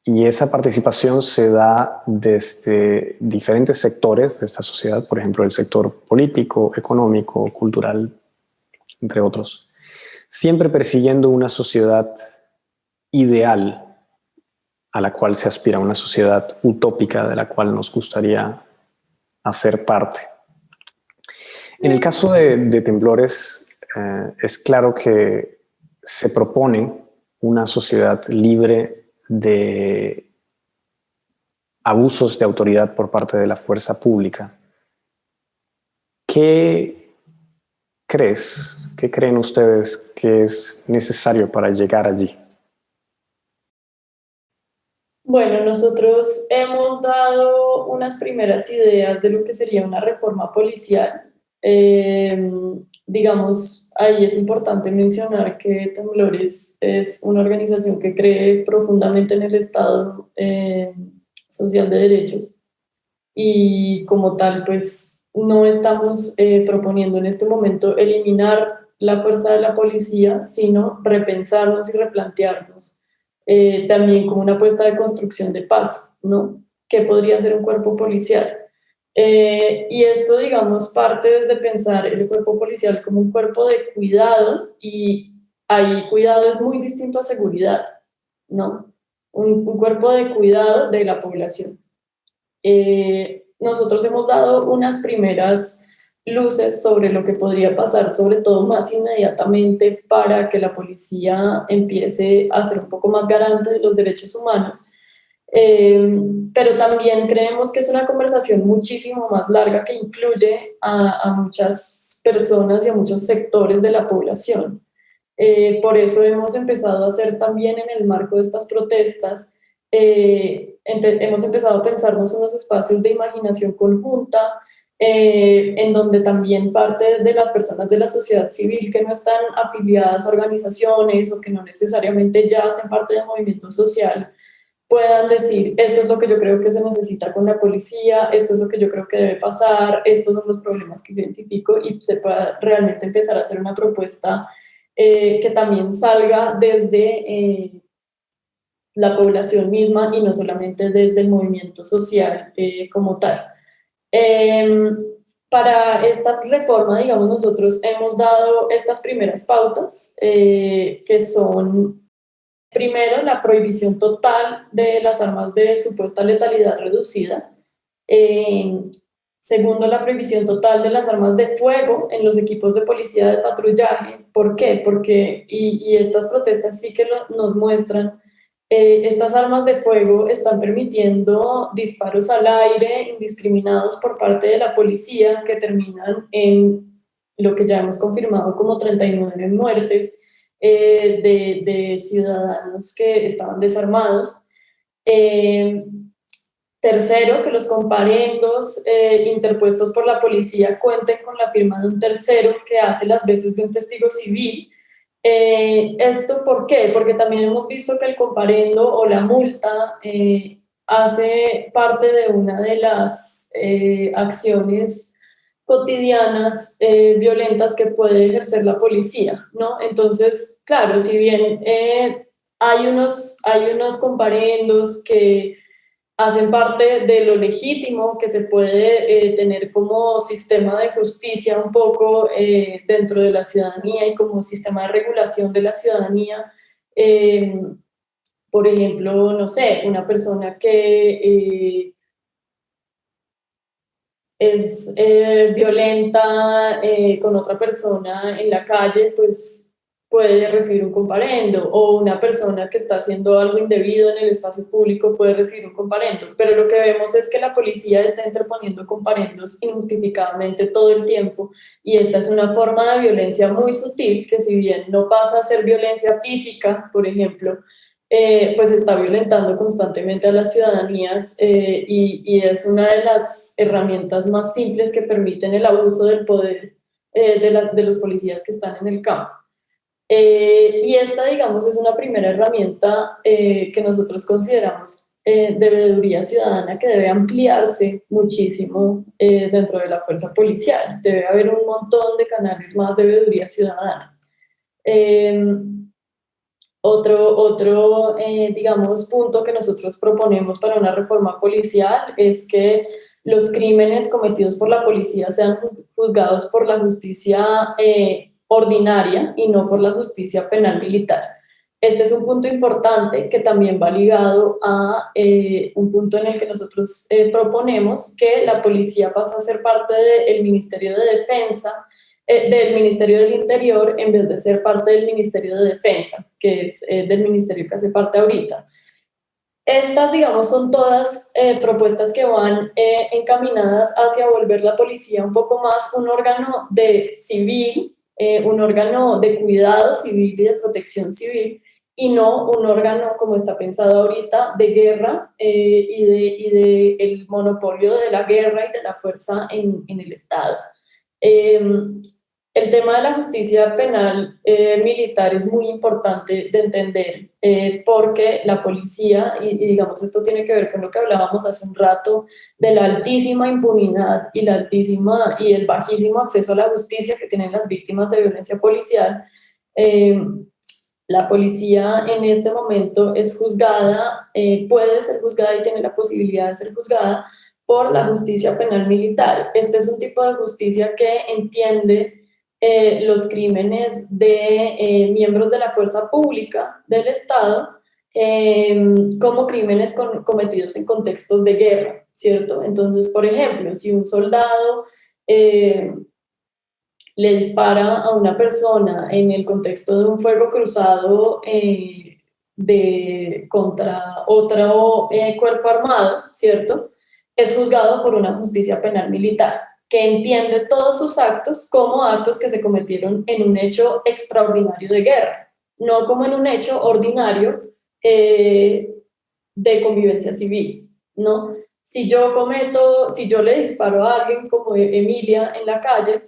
Y esa participación se da desde diferentes sectores de esta sociedad, por ejemplo, el sector político, económico, cultural, entre otros, siempre persiguiendo una sociedad ideal a la cual se aspira, una sociedad utópica de la cual nos gustaría hacer parte. En el caso de Temblores, es claro que se propone una sociedad libre de abusos de autoridad por parte de la fuerza pública. ¿Qué creen ustedes que es necesario para llegar allí? Bueno, nosotros hemos dado unas primeras ideas de lo que sería una reforma policial. Digamos, ahí es importante mencionar que Temblores es una organización que cree profundamente en el Estado social de derechos, y como tal, pues no estamos proponiendo en este momento eliminar la fuerza de la policía, sino repensarnos y replantearnos también como una apuesta de construcción de paz, ¿no? ¿Qué podría ser un cuerpo policial? Y esto, digamos, parte desde pensar el cuerpo policial como un cuerpo de cuidado, y ahí cuidado es muy distinto a seguridad, ¿no? Un cuerpo de cuidado de la población. Nosotros hemos dado unas primeras luces sobre lo que podría pasar, sobre todo más inmediatamente, para que la policía empiece a ser un poco más garante de los derechos humanos. Pero también creemos que es una conversación muchísimo más larga que incluye a muchas personas y a muchos sectores de la población. Por eso hemos empezado a hacer también en el marco de estas protestas, hemos empezado a pensarnos unos espacios de imaginación conjunta, en donde también parte de las personas de la sociedad civil que no están afiliadas a organizaciones o que no necesariamente ya hacen parte del movimiento social, puedan decir, esto es lo que yo creo que se necesita con la policía, esto es lo que yo creo que debe pasar, estos son los problemas que yo identifico, y se pueda realmente empezar a hacer una propuesta que también salga desde la población misma y no solamente desde el movimiento social como tal. Eh, para esta reforma, digamos, nosotros hemos dado estas primeras pautas, que son, primero, la prohibición total de las armas de supuesta letalidad reducida. Eh, Segundo, la prohibición total de las armas de fuego en los equipos de policía de patrullaje. ¿Por qué? Porque, y estas protestas sí que nos muestran, estas armas de fuego están permitiendo disparos al aire indiscriminados por parte de la policía que terminan en lo que ya hemos confirmado como 39 muertes de ciudadanos que estaban desarmados. Eh, Tercero, que los comparendos interpuestos por la policía cuenten con la firma de un tercero que hace las veces de un testigo civil. ¿Esto por qué? Porque también hemos visto que el comparendo o la multa hace parte de una de las acciones cotidianas violentas que puede ejercer la policía, ¿no? Entonces, claro, si bien hay unos comparendos que hacen parte de lo legítimo que se puede tener como sistema de justicia un poco dentro de la ciudadanía y como sistema de regulación de la ciudadanía. Eh, por ejemplo, no sé, una persona que es violenta con otra persona en la calle, pues puede recibir un comparendo, o una persona que está haciendo algo indebido en el espacio público puede recibir un comparendo, pero lo que vemos es que la policía está interponiendo comparendos injustificadamente todo el tiempo, y esta es una forma de violencia muy sutil que, si bien no pasa a ser violencia física, por ejemplo, pues está violentando constantemente a las ciudadanías, y es una de las herramientas más simples que permiten el abuso del poder de los policías que están en el campo. Y esta, digamos, es una primera herramienta que nosotros consideramos de veeduría ciudadana, que debe ampliarse muchísimo dentro de la fuerza policial. Debe haber un montón de canales más de veeduría ciudadana. Eh, otro digamos, punto que nosotros proponemos para una reforma policial es que los crímenes cometidos por la policía sean juzgados por la justicia ordinaria y no por la justicia penal militar. Este es un punto importante que también va ligado a un punto en el que nosotros proponemos que la policía pase a ser parte del Ministerio de Defensa, del Ministerio del Interior, en vez de ser parte del Ministerio de Defensa, que es del ministerio que hace parte ahorita. Estas, digamos, son todas propuestas que van encaminadas hacia volver la policía un poco más un órgano de civil, un órgano de cuidado civil y de protección civil, y no un órgano, como está pensado ahorita, de guerra y de el monopolio de la guerra y de la fuerza en el Estado. El tema de la justicia penal militar es muy importante de entender, porque la policía, y digamos esto tiene que ver con lo que hablábamos hace un rato, de la altísima impunidad y y el bajísimo acceso a la justicia que tienen las víctimas de violencia policial. La policía en este momento es juzgada, puede ser juzgada y tiene la posibilidad de ser juzgada por la justicia penal militar. Este es un tipo de justicia que entiende los crímenes de miembros de la fuerza pública del Estado como crímenes cometidos en contextos de guerra, ¿cierto? Entonces, por ejemplo, si un soldado le dispara a una persona en el contexto de un fuego cruzado contra otro cuerpo armado, ¿cierto? Es juzgado por una justicia penal militar que entiende todos sus actos como actos que se cometieron en un hecho extraordinario de guerra, no como en un hecho ordinario de convivencia civil, ¿no? Si yo le disparo a alguien como Emilia en la calle,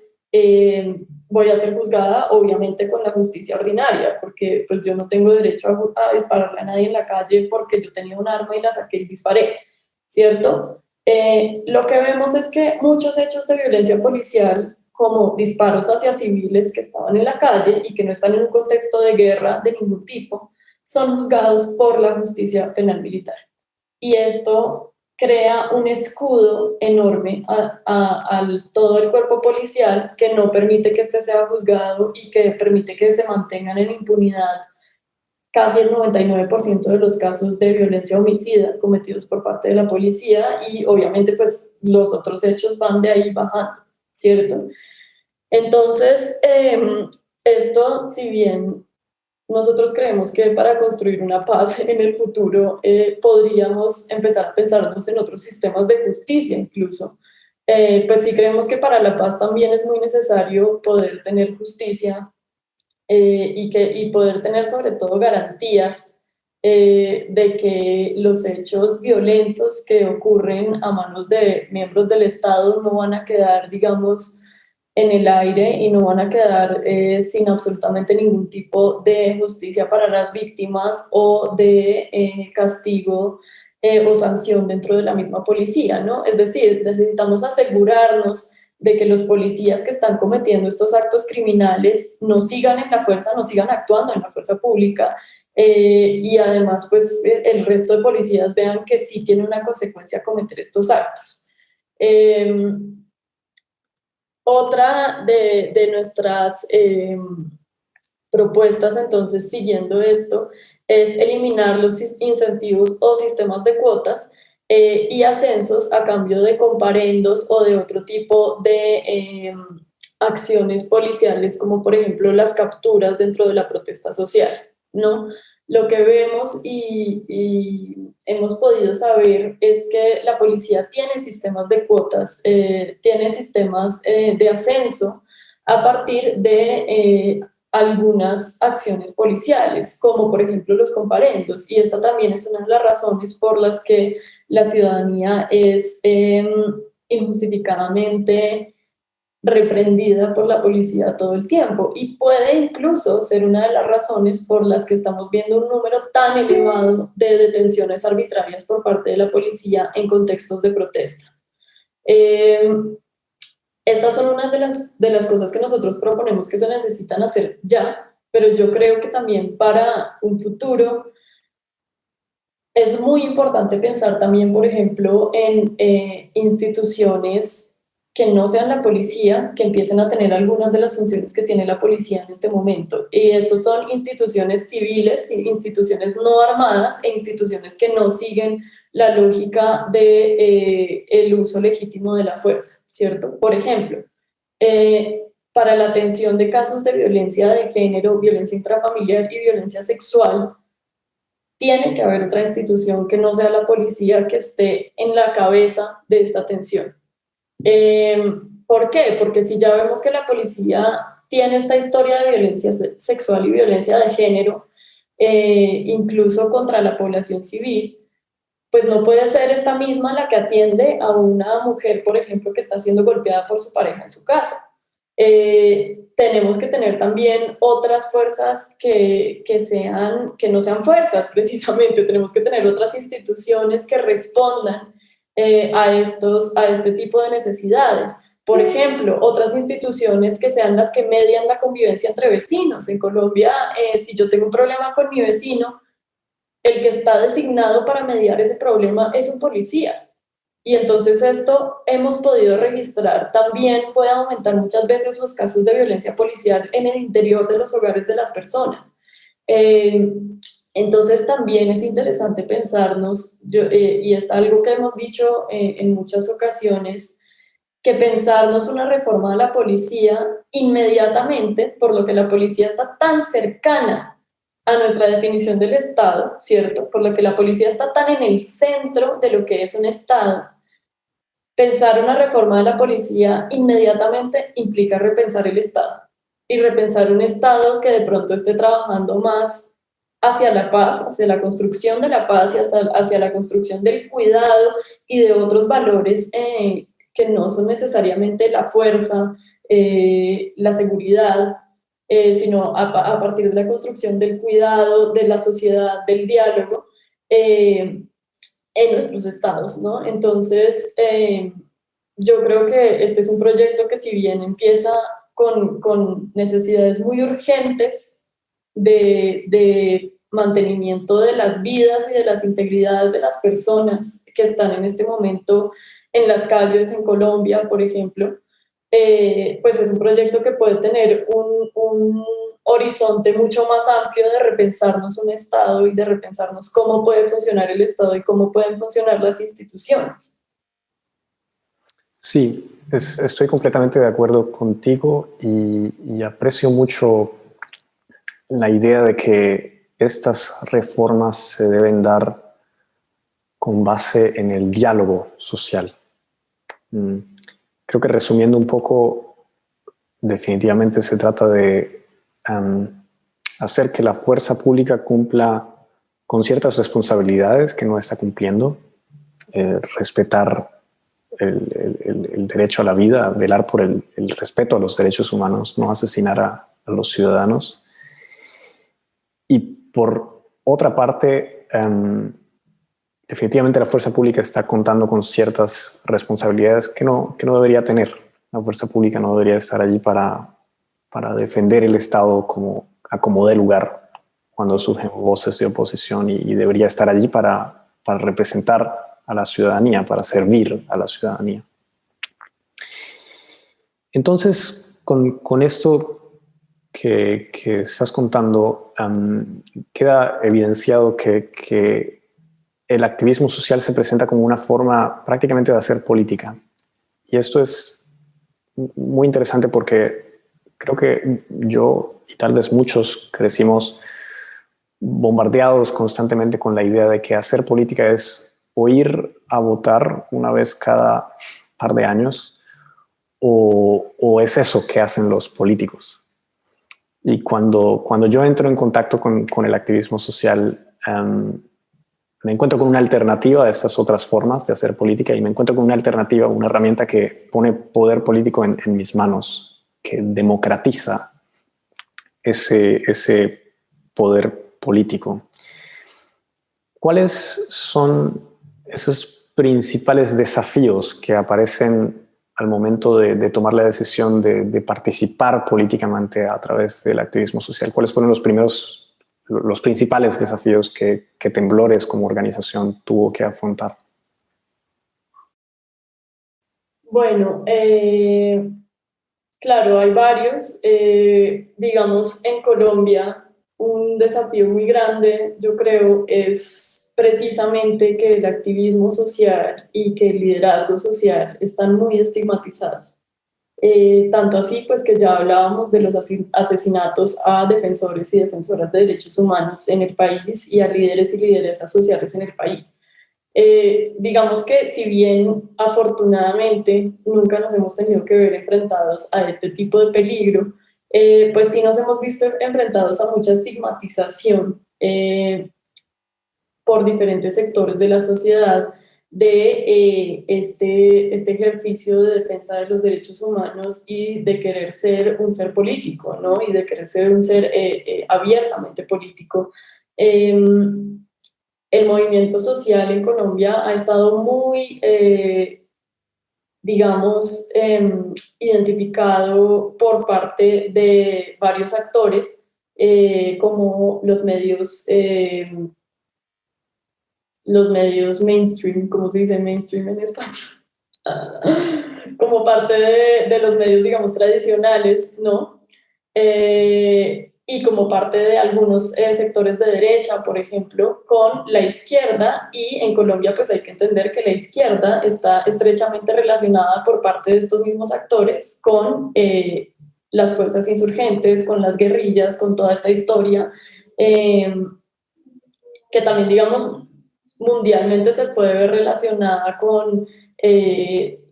voy a ser juzgada obviamente con la justicia ordinaria, porque pues yo no tengo derecho a dispararle a nadie en la calle porque yo tenía un arma y la saqué y disparé, ¿cierto? Lo que vemos es que muchos hechos de violencia policial, como disparos hacia civiles que estaban en la calle y que no están en un contexto de guerra de ningún tipo, son juzgados por la justicia penal militar. Y esto crea un escudo enorme a todo el cuerpo policial que no permite que este sea juzgado y que permite que se mantengan en impunidad casi el 99% de los casos de violencia homicida cometidos por parte de la policía, y obviamente pues los otros hechos van de ahí bajando, ¿cierto? Entonces, esto, si bien nosotros creemos que para construir una paz en el futuro podríamos empezar a pensarnos en otros sistemas de justicia incluso. Pues sí creemos que para la paz también es muy necesario poder tener justicia y poder tener sobre todo garantías de que los hechos violentos que ocurren a manos de miembros del Estado no van a quedar, digamos, en el aire y no van a quedar sin absolutamente ningún tipo de justicia para las víctimas o de castigo o sanción dentro de la misma policía, ¿no? Es decir, necesitamos asegurarnos de que los policías que están cometiendo estos actos criminales no sigan en la fuerza, no sigan actuando en la fuerza pública, y además pues el resto de policías vean que sí tiene una consecuencia cometer estos actos. Otra de nuestras propuestas, entonces, siguiendo esto, es eliminar los incentivos o sistemas de cuotas y ascensos a cambio de comparendos o de otro tipo de acciones policiales, como por ejemplo las capturas dentro de la protesta social, ¿no? Lo que vemos y hemos podido saber es que la policía tiene sistemas de cuotas, tiene sistemas de ascenso a partir de algunas acciones policiales, como por ejemplo los comparendos, y esta también es una de las razones por las que la ciudadanía es injustificadamente reprendida por la policía todo el tiempo, y puede incluso ser una de las razones por las que estamos viendo un número tan elevado de detenciones arbitrarias por parte de la policía en contextos de protesta. Estas son unas de las cosas que nosotros proponemos que se necesitan hacer ya, pero yo creo que también para un futuro es muy importante pensar también, por ejemplo, en instituciones que no sean la policía, que empiecen a tener algunas de las funciones que tiene la policía en este momento. Y esos son instituciones civiles, instituciones no armadas e instituciones que no siguen la lógica de el uso legítimo de la fuerza, ¿cierto? Por ejemplo, para la atención de casos de violencia de género, violencia intrafamiliar y violencia sexual, tiene que haber otra institución que no sea la policía que esté en la cabeza de esta atención. ¿Por qué? Porque si ya vemos que la policía tiene esta historia de violencia sexual y violencia de género, incluso contra la población civil, pues no puede ser esta misma la que atiende a una mujer, por ejemplo, que está siendo golpeada por su pareja en su casa. Tenemos que tener también otras fuerzas que no sean fuerzas, precisamente. Tenemos que tener otras instituciones que respondan a este tipo de necesidades. Por ejemplo, otras instituciones que sean las que median la convivencia entre vecinos. En Colombia, si yo tengo un problema con mi vecino, el que está designado para mediar ese problema es un policía. Y entonces esto hemos podido registrar. También puede aumentar muchas veces los casos de violencia policial en el interior de los hogares de las personas. Entonces también es interesante pensarnos, y está algo que hemos dicho en muchas ocasiones, que pensarnos una reforma de la policía inmediatamente, por lo que la policía está tan cercana a nuestra definición del Estado, ¿cierto? Por lo que la policía está tan en el centro de lo que es un Estado. Pensar una reforma de la policía inmediatamente implica repensar el Estado y repensar un Estado que de pronto esté trabajando más hacia la paz, hacia la construcción de la paz y hasta hacia la construcción del cuidado y de otros valores que no son necesariamente la fuerza, la seguridad, sino a partir de la construcción del cuidado, de la sociedad, del diálogo. En nuestros estados, ¿no? Entonces, yo creo que este es un proyecto que si bien empieza con necesidades muy urgentes de mantenimiento de las vidas y de las integridades de las personas que están en este momento en las calles en Colombia, por ejemplo, pues es un proyecto que puede tener un horizonte mucho más amplio de repensarnos un Estado y de repensarnos cómo puede funcionar el Estado y cómo pueden funcionar las instituciones. Sí, estoy completamente de acuerdo contigo y aprecio mucho la idea de que estas reformas se deben dar con base en el diálogo social. Creo que resumiendo un poco, definitivamente se trata de hacer que la fuerza pública cumpla con ciertas responsabilidades que no está cumpliendo, respetar el derecho a la vida, velar por el respeto a los derechos humanos, no asesinar a los ciudadanos. Y por otra parte, definitivamente la fuerza pública está contando con ciertas responsabilidades que no debería tener. La fuerza pública no debería estar allí para defender el Estado como dé lugar cuando surgen voces de oposición y debería estar allí para representar a la ciudadanía, para servir a la ciudadanía. Entonces, con esto que estás contando, queda evidenciado que el activismo social se presenta como una forma prácticamente de hacer política. Y esto es muy interesante porque creo que yo y tal vez muchos crecimos bombardeados constantemente con la idea de que hacer política es o ir a votar una vez cada par de años o es eso que hacen los políticos. Y cuando yo entro en contacto con el activismo social, me encuentro con una alternativa a estas otras formas de hacer política y me encuentro con una alternativa, una herramienta que pone poder político en mis manos, que democratiza ese poder político. ¿Cuáles son esos principales desafíos que aparecen al momento de tomar la decisión de participar políticamente a través del activismo social? ¿Cuáles fueron los principales desafíos que Temblores como organización tuvo que afrontar? Bueno, claro, hay varios. Digamos, en Colombia, un desafío muy grande, yo creo, es precisamente que el activismo social y que el liderazgo social están muy estigmatizados. Tanto así, pues que ya hablábamos de los asesinatos a defensores y defensoras de derechos humanos en el país y a líderes y lideresas sociales en el país. Digamos que si bien afortunadamente nunca nos hemos tenido que ver enfrentados a este tipo de peligro, pues sí nos hemos visto enfrentados a mucha estigmatización por diferentes sectores de la sociedad de este ejercicio de defensa de los derechos humanos y de querer ser un ser político, ¿no? Y de querer ser un ser abiertamente político. El movimiento social en Colombia ha estado muy, digamos, identificado por parte de varios actores, como los medios mainstream, ¿cómo se dice mainstream en español? Como parte de los medios, digamos, tradicionales, ¿no? y como parte de algunos sectores de derecha, por ejemplo, con la izquierda, y en Colombia pues hay que entender que la izquierda está estrechamente relacionada por parte de estos mismos actores con las fuerzas insurgentes, con las guerrillas, con toda esta historia, que también, digamos, mundialmente se puede ver relacionada con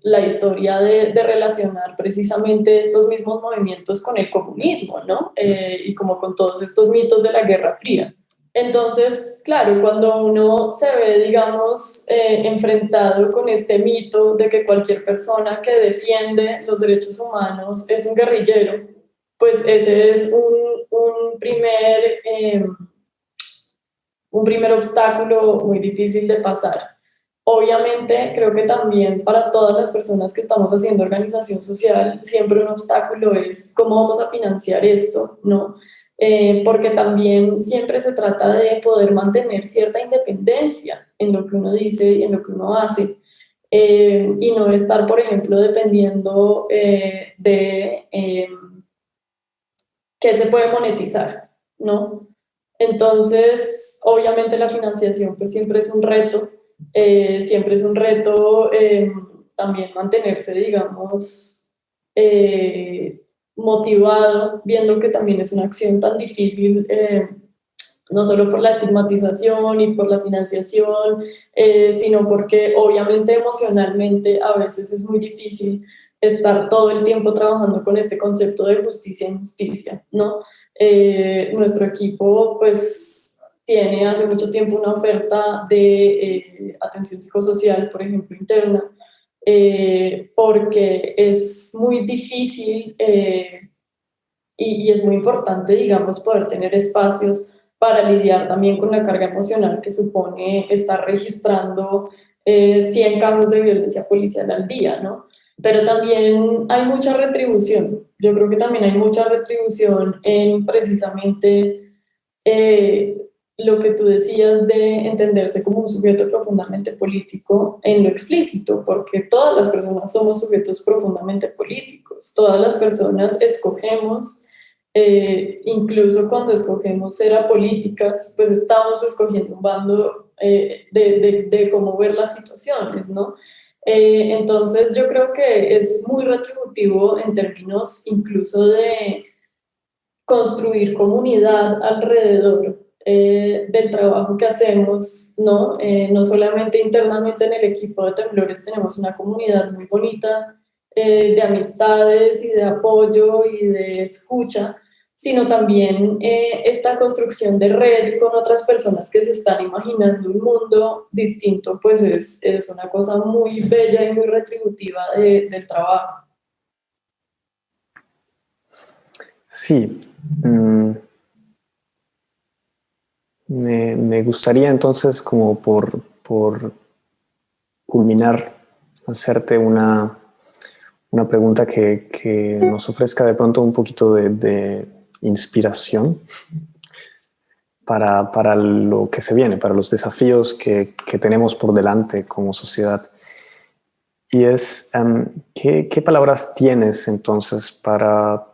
la historia de relacionar precisamente estos mismos movimientos con el comunismo, ¿no? Y como con todos estos mitos de la Guerra Fría. Entonces, claro, cuando uno se ve, digamos, enfrentado con este mito de que cualquier persona que defiende los derechos humanos es un guerrillero, pues ese es un primer obstáculo muy difícil de pasar. Obviamente, creo que también para todas las personas que estamos haciendo organización social, siempre un obstáculo es cómo vamos a financiar esto, ¿no? Porque también siempre se trata de poder mantener cierta independencia en lo que uno dice y en lo que uno hace, y no estar, por ejemplo, dependiendo de qué se puede monetizar, ¿no? Entonces, obviamente la financiación pues siempre es un reto, siempre es un reto también mantenerse, digamos, motivado, viendo que también es una acción tan difícil, no solo por la estigmatización y por la financiación, sino porque obviamente emocionalmente a veces es muy difícil estar todo el tiempo trabajando con este concepto de justicia e injusticia, ¿no? Nuestro equipo, pues, tiene hace mucho tiempo una oferta de atención psicosocial, por ejemplo, interna, porque es muy difícil y es muy importante, digamos, poder tener espacios para lidiar también con la carga emocional que supone estar registrando 100 casos de violencia policial al día, ¿no? Pero también hay mucha retribución. Yo creo que también hay mucha retribución en precisamente eh, lo que tú decías de entenderse como un sujeto profundamente político en lo explícito, porque todas las personas somos sujetos profundamente políticos, todas las personas escogemos, incluso cuando escogemos ser apolíticas, pues estamos escogiendo un bando de cómo ver las situaciones, ¿no? Entonces yo creo que es muy retributivo en términos incluso de construir comunidad alrededor del trabajo que hacemos, ¿no? No solamente internamente en el equipo de Temblores tenemos una comunidad muy bonita de amistades y de apoyo y de escucha, sino también esta construcción de red con otras personas que se están imaginando un mundo distinto, pues es una cosa muy bella y muy retributiva del trabajo. Sí, me gustaría entonces, como por culminar, hacerte una pregunta que nos ofrezca de pronto un poquito de inspiración para lo que se viene, para los desafíos que tenemos por delante como sociedad. Y es, ¿qué palabras tienes entonces para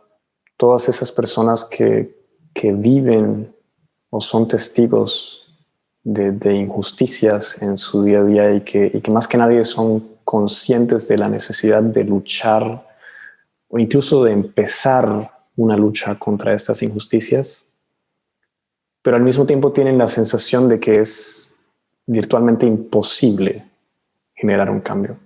todas esas personas que viven o son testigos de injusticias en su día a día y que más que nadie son conscientes de la necesidad de luchar o incluso de empezar una lucha contra estas injusticias, pero al mismo tiempo tienen la sensación de que es virtualmente imposible generar un cambio?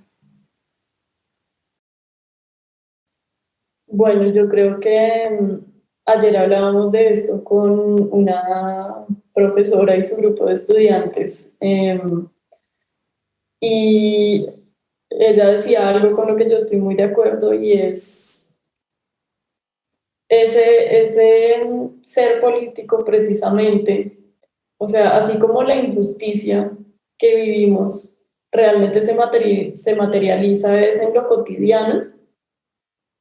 Bueno, yo creo que ayer hablábamos de esto con una profesora y su grupo de estudiantes, y ella decía algo con lo que yo estoy muy de acuerdo, y es ese ser político precisamente, o sea, así como la injusticia que vivimos realmente se materializa es en lo cotidiano,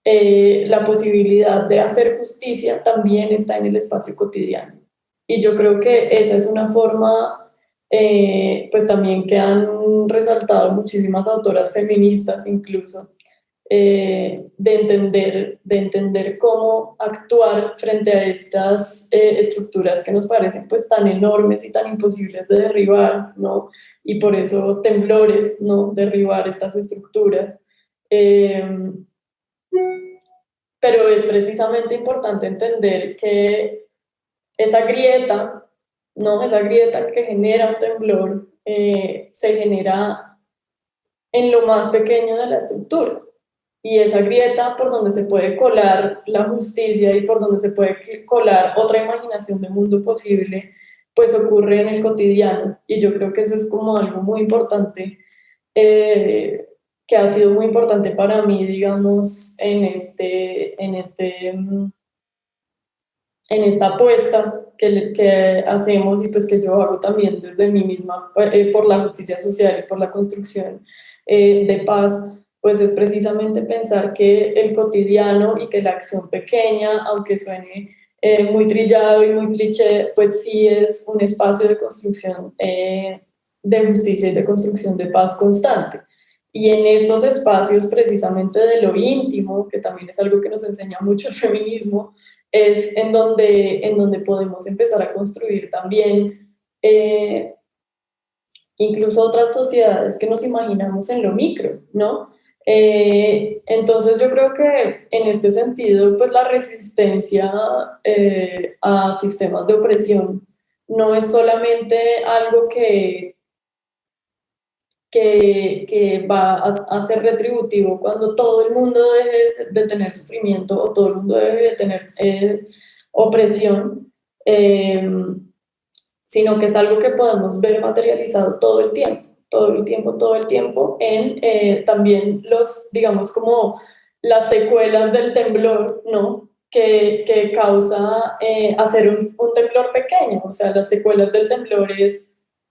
la posibilidad de hacer justicia también está en el espacio cotidiano. Y yo creo que esa es una forma, pues también que han resaltado muchísimas autoras feministas incluso, de entender cómo actuar frente a estas estructuras que nos parecen pues tan enormes y tan imposibles de derribar, ¿no? Y por eso temblores, ¿no? Derribar estas estructuras. Pero es precisamente importante entender que esa grieta, ¿no? Esa grieta que genera un temblor se genera en lo más pequeño de la estructura. Y esa grieta por donde se puede colar la justicia y por donde se puede colar otra imaginación de mundo posible, pues ocurre en el cotidiano. Y yo creo que eso es como algo muy importante, que ha sido muy importante para mí, digamos, en esta apuesta que hacemos y pues que yo hago también desde mí misma por la justicia social y por la construcción de paz, pues es precisamente pensar que el cotidiano y que la acción pequeña, aunque suene muy trillado y muy cliché, pues sí es un espacio de construcción de justicia y de construcción de paz constante. Y en estos espacios precisamente de lo íntimo, que también es algo que nos enseña mucho el feminismo, es en donde podemos empezar a construir también incluso otras sociedades que nos imaginamos en lo micro, ¿no? Entonces yo creo que en este sentido, pues la resistencia a sistemas de opresión no es solamente algo que va a ser retributivo cuando todo el mundo deje de tener sufrimiento o todo el mundo deje de tener opresión, sino que es algo que podemos ver materializado todo el tiempo, todo el tiempo, todo el tiempo, en también los, digamos, como las secuelas del temblor, ¿no? Que causa hacer un temblor pequeño, o sea, las secuelas del temblor es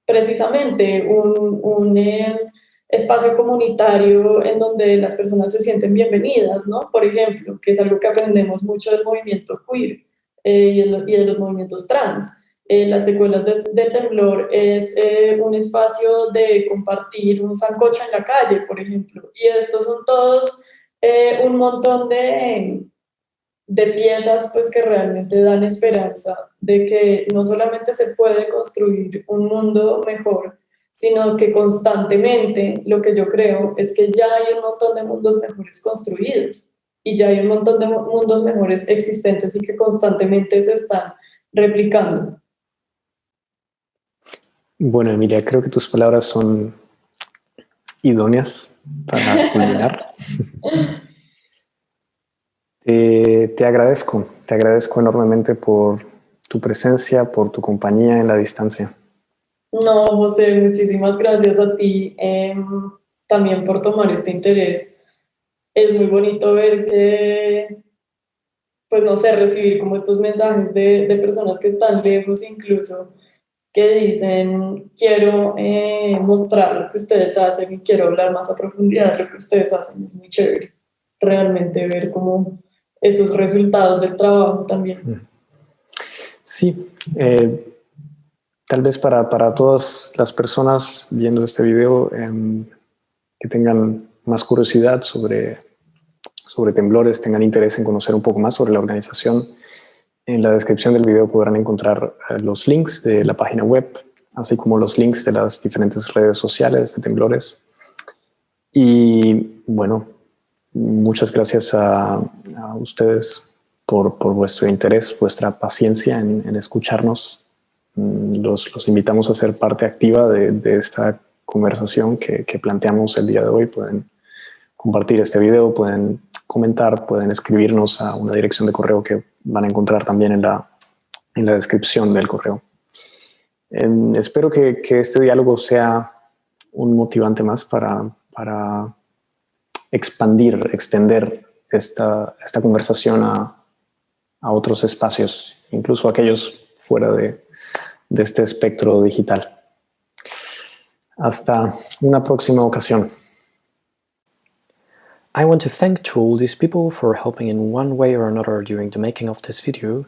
precisamente un espacio comunitario en donde las personas se sienten bienvenidas, ¿no? Por ejemplo, que es algo que aprendemos mucho del movimiento queer y de los movimientos trans. Las secuelas del temblor es un espacio de compartir un sancocho en la calle, por ejemplo, y estos son todos un montón de piezas pues que realmente dan esperanza de que no solamente se puede construir un mundo mejor, sino que constantemente lo que yo creo es que ya hay un montón de mundos mejores construidos y ya hay un montón de mundos mejores existentes y que constantemente se están replicando. Bueno, Emilia, creo que tus palabras son idóneas para culminar. Te agradezco enormemente por tu presencia, por tu compañía en la distancia. No, José, muchísimas gracias a ti también por tomar este interés. Es muy bonito ver que, pues no sé, recibir como estos mensajes de personas que están lejos incluso, que dicen, quiero mostrar lo que ustedes hacen y quiero hablar más a profundidad de lo que ustedes hacen. Es muy chévere realmente ver como esos resultados del trabajo también. Sí, tal vez para todas las personas viendo este video que tengan más curiosidad sobre temblores, tengan interés en conocer un poco más sobre la organización, en la descripción del video podrán encontrar los links de la página web, así como los links de las diferentes redes sociales de temblores. Y bueno, muchas gracias a ustedes por vuestro interés, vuestra paciencia en escucharnos. Los invitamos a ser parte activa de esta conversación que planteamos el día de hoy. Pueden compartir este video, pueden comentar, pueden escribirnos a una dirección de correo que van a encontrar también en la descripción del correo. Espero que este diálogo sea un motivante más para extender esta conversación a otros espacios, incluso aquellos fuera de este espectro digital. Hasta una próxima ocasión. I want to thank to all these people for helping in one way or another during the making of this video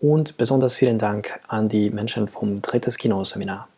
und besonders vielen Dank an die Menschen vom Drittes Kino Seminar.